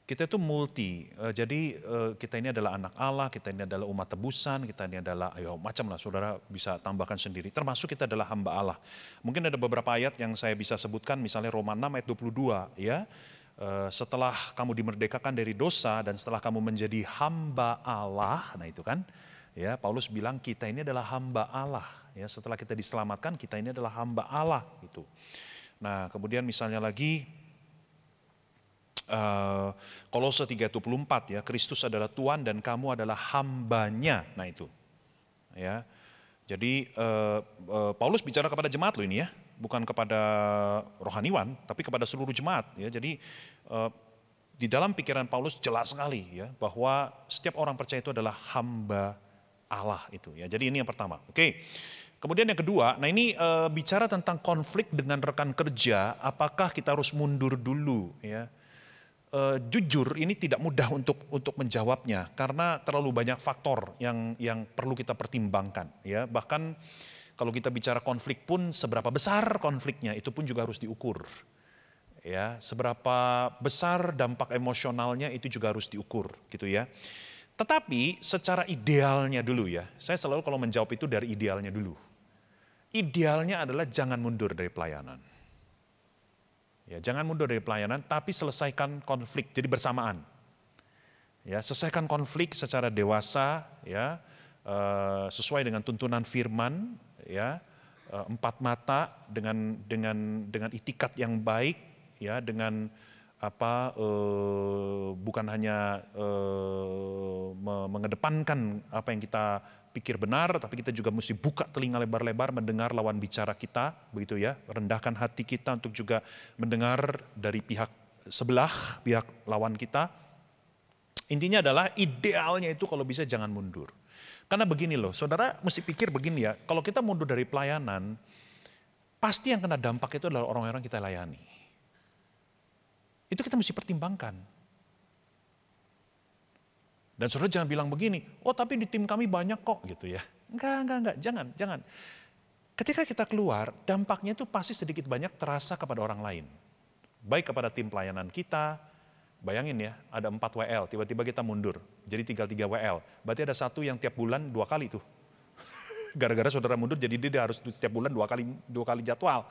Kita itu multi, jadi kita ini adalah anak Allah, kita ini adalah umat tebusan, kita ini adalah, macam lah saudara bisa tambahkan sendiri, termasuk kita adalah hamba Allah. Mungkin ada beberapa ayat yang saya bisa sebutkan, misalnya Roma 6 ayat 22 ya, setelah kamu dimerdekakan dari dosa dan setelah kamu menjadi hamba Allah, nah itu kan, ya Paulus bilang kita ini adalah hamba Allah, ya setelah kita diselamatkan kita ini adalah hamba Allah gitu. Nah kemudian misalnya lagi, Kolose 3:24 ya, Kristus adalah Tuhan dan kamu adalah hambanya. Nah itu ya. Jadi Paulus bicara kepada jemaat loh ini ya, bukan kepada rohaniwan tapi kepada seluruh jemaat ya. Jadi di dalam pikiran Paulus jelas sekali ya bahwa setiap orang percaya itu adalah hamba Allah itu ya. Jadi ini yang pertama. Oke. Kemudian yang kedua, nah ini bicara tentang konflik dengan rekan kerja, apakah kita harus mundur dulu ya? Jujur ini tidak mudah untuk menjawabnya karena terlalu banyak faktor yang perlu kita pertimbangkan ya. Bahkan kalau kita bicara konflik pun seberapa besar konfliknya itu pun juga harus diukur ya. Seberapa besar dampak emosionalnya itu juga harus diukur gitu ya. Tetapi secara idealnya dulu ya, saya selalu kalau menjawab itu dari idealnya dulu. Idealnya adalah jangan mundur dari pelayanan. Ya, jangan mundur dari pelayanan, tapi selesaikan konflik, jadi bersamaan. Ya, selesaikan konflik secara dewasa, ya, sesuai dengan tuntunan firman, ya, empat mata dengan itikat yang baik, ya, dengan bukan hanya mengedepankan apa yang kita pikir benar, tapi kita juga mesti buka telinga lebar-lebar mendengar lawan bicara kita, begitu ya, rendahkan hati kita untuk juga mendengar dari pihak sebelah, pihak lawan kita. Intinya adalah idealnya itu kalau bisa jangan mundur. Karena begini loh, saudara mesti pikir begini ya, kalau kita mundur dari pelayanan, pasti yang kena dampak itu adalah orang-orang kita layani. Itu kita mesti pertimbangkan. Dan saudara jangan bilang begini, oh tapi di tim kami banyak kok gitu ya. Enggak, jangan. Ketika kita keluar, dampaknya itu pasti sedikit banyak terasa kepada orang lain. Baik kepada tim pelayanan kita, bayangin ya, ada 4 WL, tiba-tiba kita mundur, jadi tinggal 3 WL. Berarti ada satu yang tiap bulan 2 kali tuh. Gara-gara saudara mundur, jadi dia harus setiap bulan 2 kali jadwal.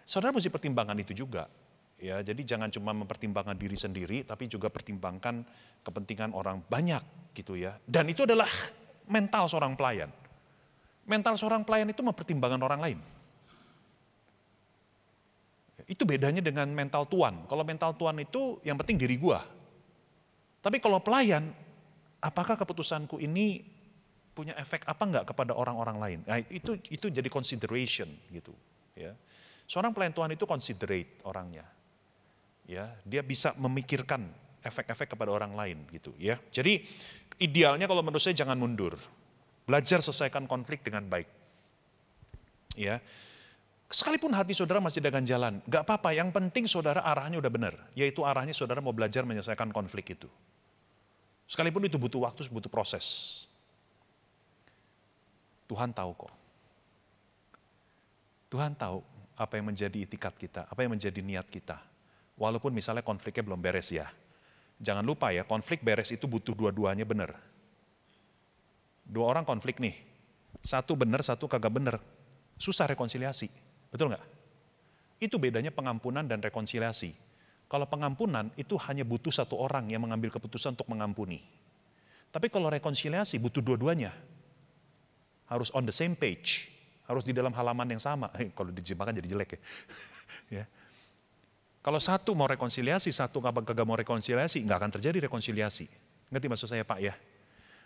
Saudara mesti pertimbangkan itu juga. Ya, jadi jangan cuma mempertimbangkan diri sendiri, tapi juga pertimbangkan kepentingan orang banyak gitu ya. Dan itu adalah mental seorang pelayan. Mental seorang pelayan itu mempertimbangkan orang lain. Itu bedanya dengan mental tuan. Kalau mental tuan itu yang penting diri gua. Tapi kalau pelayan, apakah keputusanku ini punya efek apa enggak kepada orang-orang lain? Nah, itu jadi consideration gitu ya. Seorang pelayan Tuhan itu considerate orangnya. Ya, dia bisa memikirkan efek-efek kepada orang lain gitu ya. Jadi idealnya kalau menurut saya jangan mundur. Belajar selesaikan konflik dengan baik. Ya. Sekalipun hati saudara masih dengan jalan, gak apa-apa, yang penting saudara arahnya udah benar. Yaitu arahnya saudara mau belajar menyelesaikan konflik itu. Sekalipun itu butuh waktu, butuh proses. Tuhan tahu kok. Tuhan tahu apa yang menjadi itikat kita, apa yang menjadi niat kita. Walaupun misalnya konfliknya belum beres ya. Jangan lupa ya, konflik beres itu butuh dua-duanya benar. Dua orang konflik nih, satu benar, satu kagak benar. Susah rekonsiliasi, betul nggak? Itu bedanya pengampunan dan rekonsiliasi. Kalau pengampunan itu hanya butuh satu orang yang mengambil keputusan untuk mengampuni. Tapi kalau rekonsiliasi butuh dua-duanya. Harus on the same page. Harus di dalam halaman yang sama. Kalau dijemakan jadi jelek ya. Ya. Kalau satu mau rekonsiliasi, satu kagak mau rekonsiliasi, nggak akan terjadi rekonsiliasi. Ngerti maksud saya Pak ya?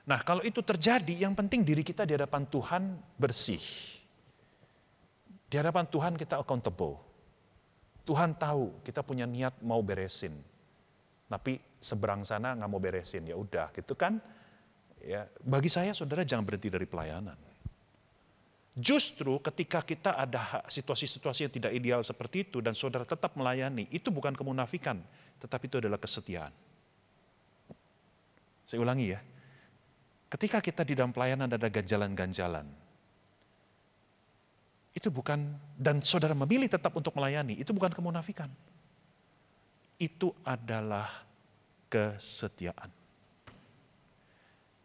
Nah kalau itu terjadi, yang penting diri kita di hadapan Tuhan bersih. Di hadapan Tuhan kita accountable. Tuhan tahu kita punya niat mau beresin, tapi seberang sana nggak mau beresin, ya udah gitu kan? Ya, bagi saya saudara jangan berhenti dari pelayanan. Justru ketika kita ada situasi-situasi yang tidak ideal seperti itu dan saudara tetap melayani, itu bukan kemunafikan, tetapi itu adalah kesetiaan. Saya ulangi ya, ketika kita di dalam pelayanan ada ganjalan-ganjalan, itu bukan, dan saudara memilih tetap untuk melayani, itu bukan kemunafikan. Itu adalah kesetiaan.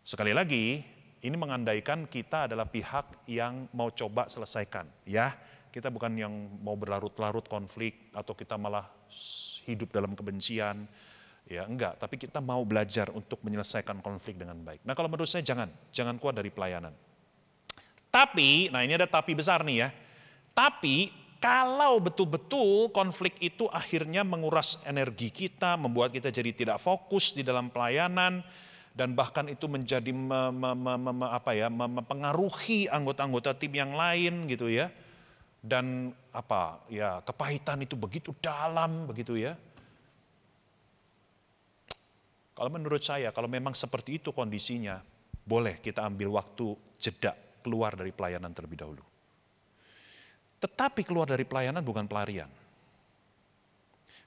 Sekali lagi, ini mengandaikan kita adalah pihak yang mau coba selesaikan. Ya, kita bukan yang mau berlarut-larut konflik, atau kita malah hidup dalam kebencian. Ya, enggak, tapi kita mau belajar untuk menyelesaikan konflik dengan baik. Nah kalau menurut saya jangan keluar dari pelayanan. Tapi, nah ini ada tapi besar nih ya. Tapi kalau betul-betul konflik itu akhirnya menguras energi kita, membuat kita jadi tidak fokus di dalam pelayanan, dan bahkan itu menjadi mempengaruhi anggota-anggota tim yang lain gitu ya. Dan kepahitan itu begitu dalam begitu ya. Kalau menurut saya, kalau memang seperti itu kondisinya, boleh kita ambil waktu jeda keluar dari pelayanan terlebih dahulu. Tetapi keluar dari pelayanan bukan pelarian.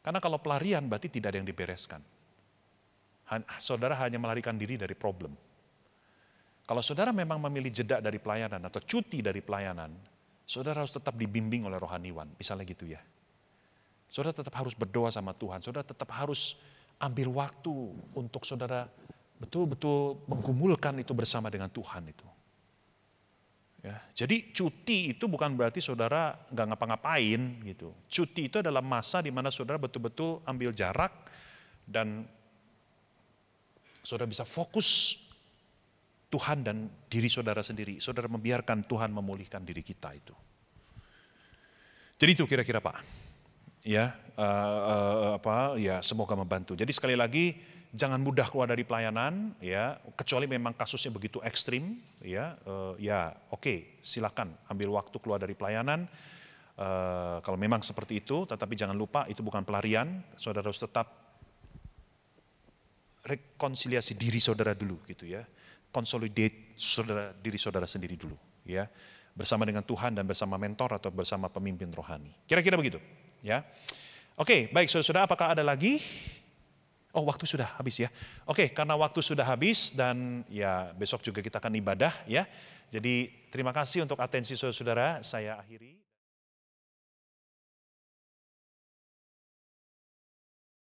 Karena kalau pelarian berarti tidak ada yang dibereskan. Saudara hanya melarikan diri dari problem. Kalau saudara memang memilih jeda dari pelayanan atau cuti dari pelayanan, saudara harus tetap dibimbing oleh rohaniwan, misalnya gitu ya. Saudara tetap harus berdoa sama Tuhan, saudara tetap harus ambil waktu untuk saudara betul-betul menggumulkan itu bersama dengan Tuhan itu. Ya, jadi cuti itu bukan berarti saudara nggak ngapa-ngapain gitu. Cuti itu adalah masa di mana saudara betul-betul ambil jarak dan saudara bisa fokus Tuhan dan diri saudara sendiri. Saudara membiarkan Tuhan memulihkan diri kita itu. Jadi itu kira-kira Pak. Ya, semoga membantu. Jadi sekali lagi jangan mudah keluar dari pelayanan, ya, kecuali memang kasusnya begitu ekstrim, ya, oke, silakan ambil waktu keluar dari pelayanan. Kalau memang seperti itu, tetapi jangan lupa itu bukan pelarian, saudara harus tetap rekonsiliasi diri saudara dulu, gitu ya, consolidate diri saudara sendiri dulu, ya, bersama dengan Tuhan dan bersama mentor atau bersama pemimpin rohani. Kira-kira begitu, ya. Oke, baik saudara-saudara, apakah ada lagi? Oh, waktu sudah habis ya. Oke, karena waktu sudah habis dan ya besok juga kita akan ibadah ya. Jadi terima kasih untuk atensi saudara-saudara, saya akhiri.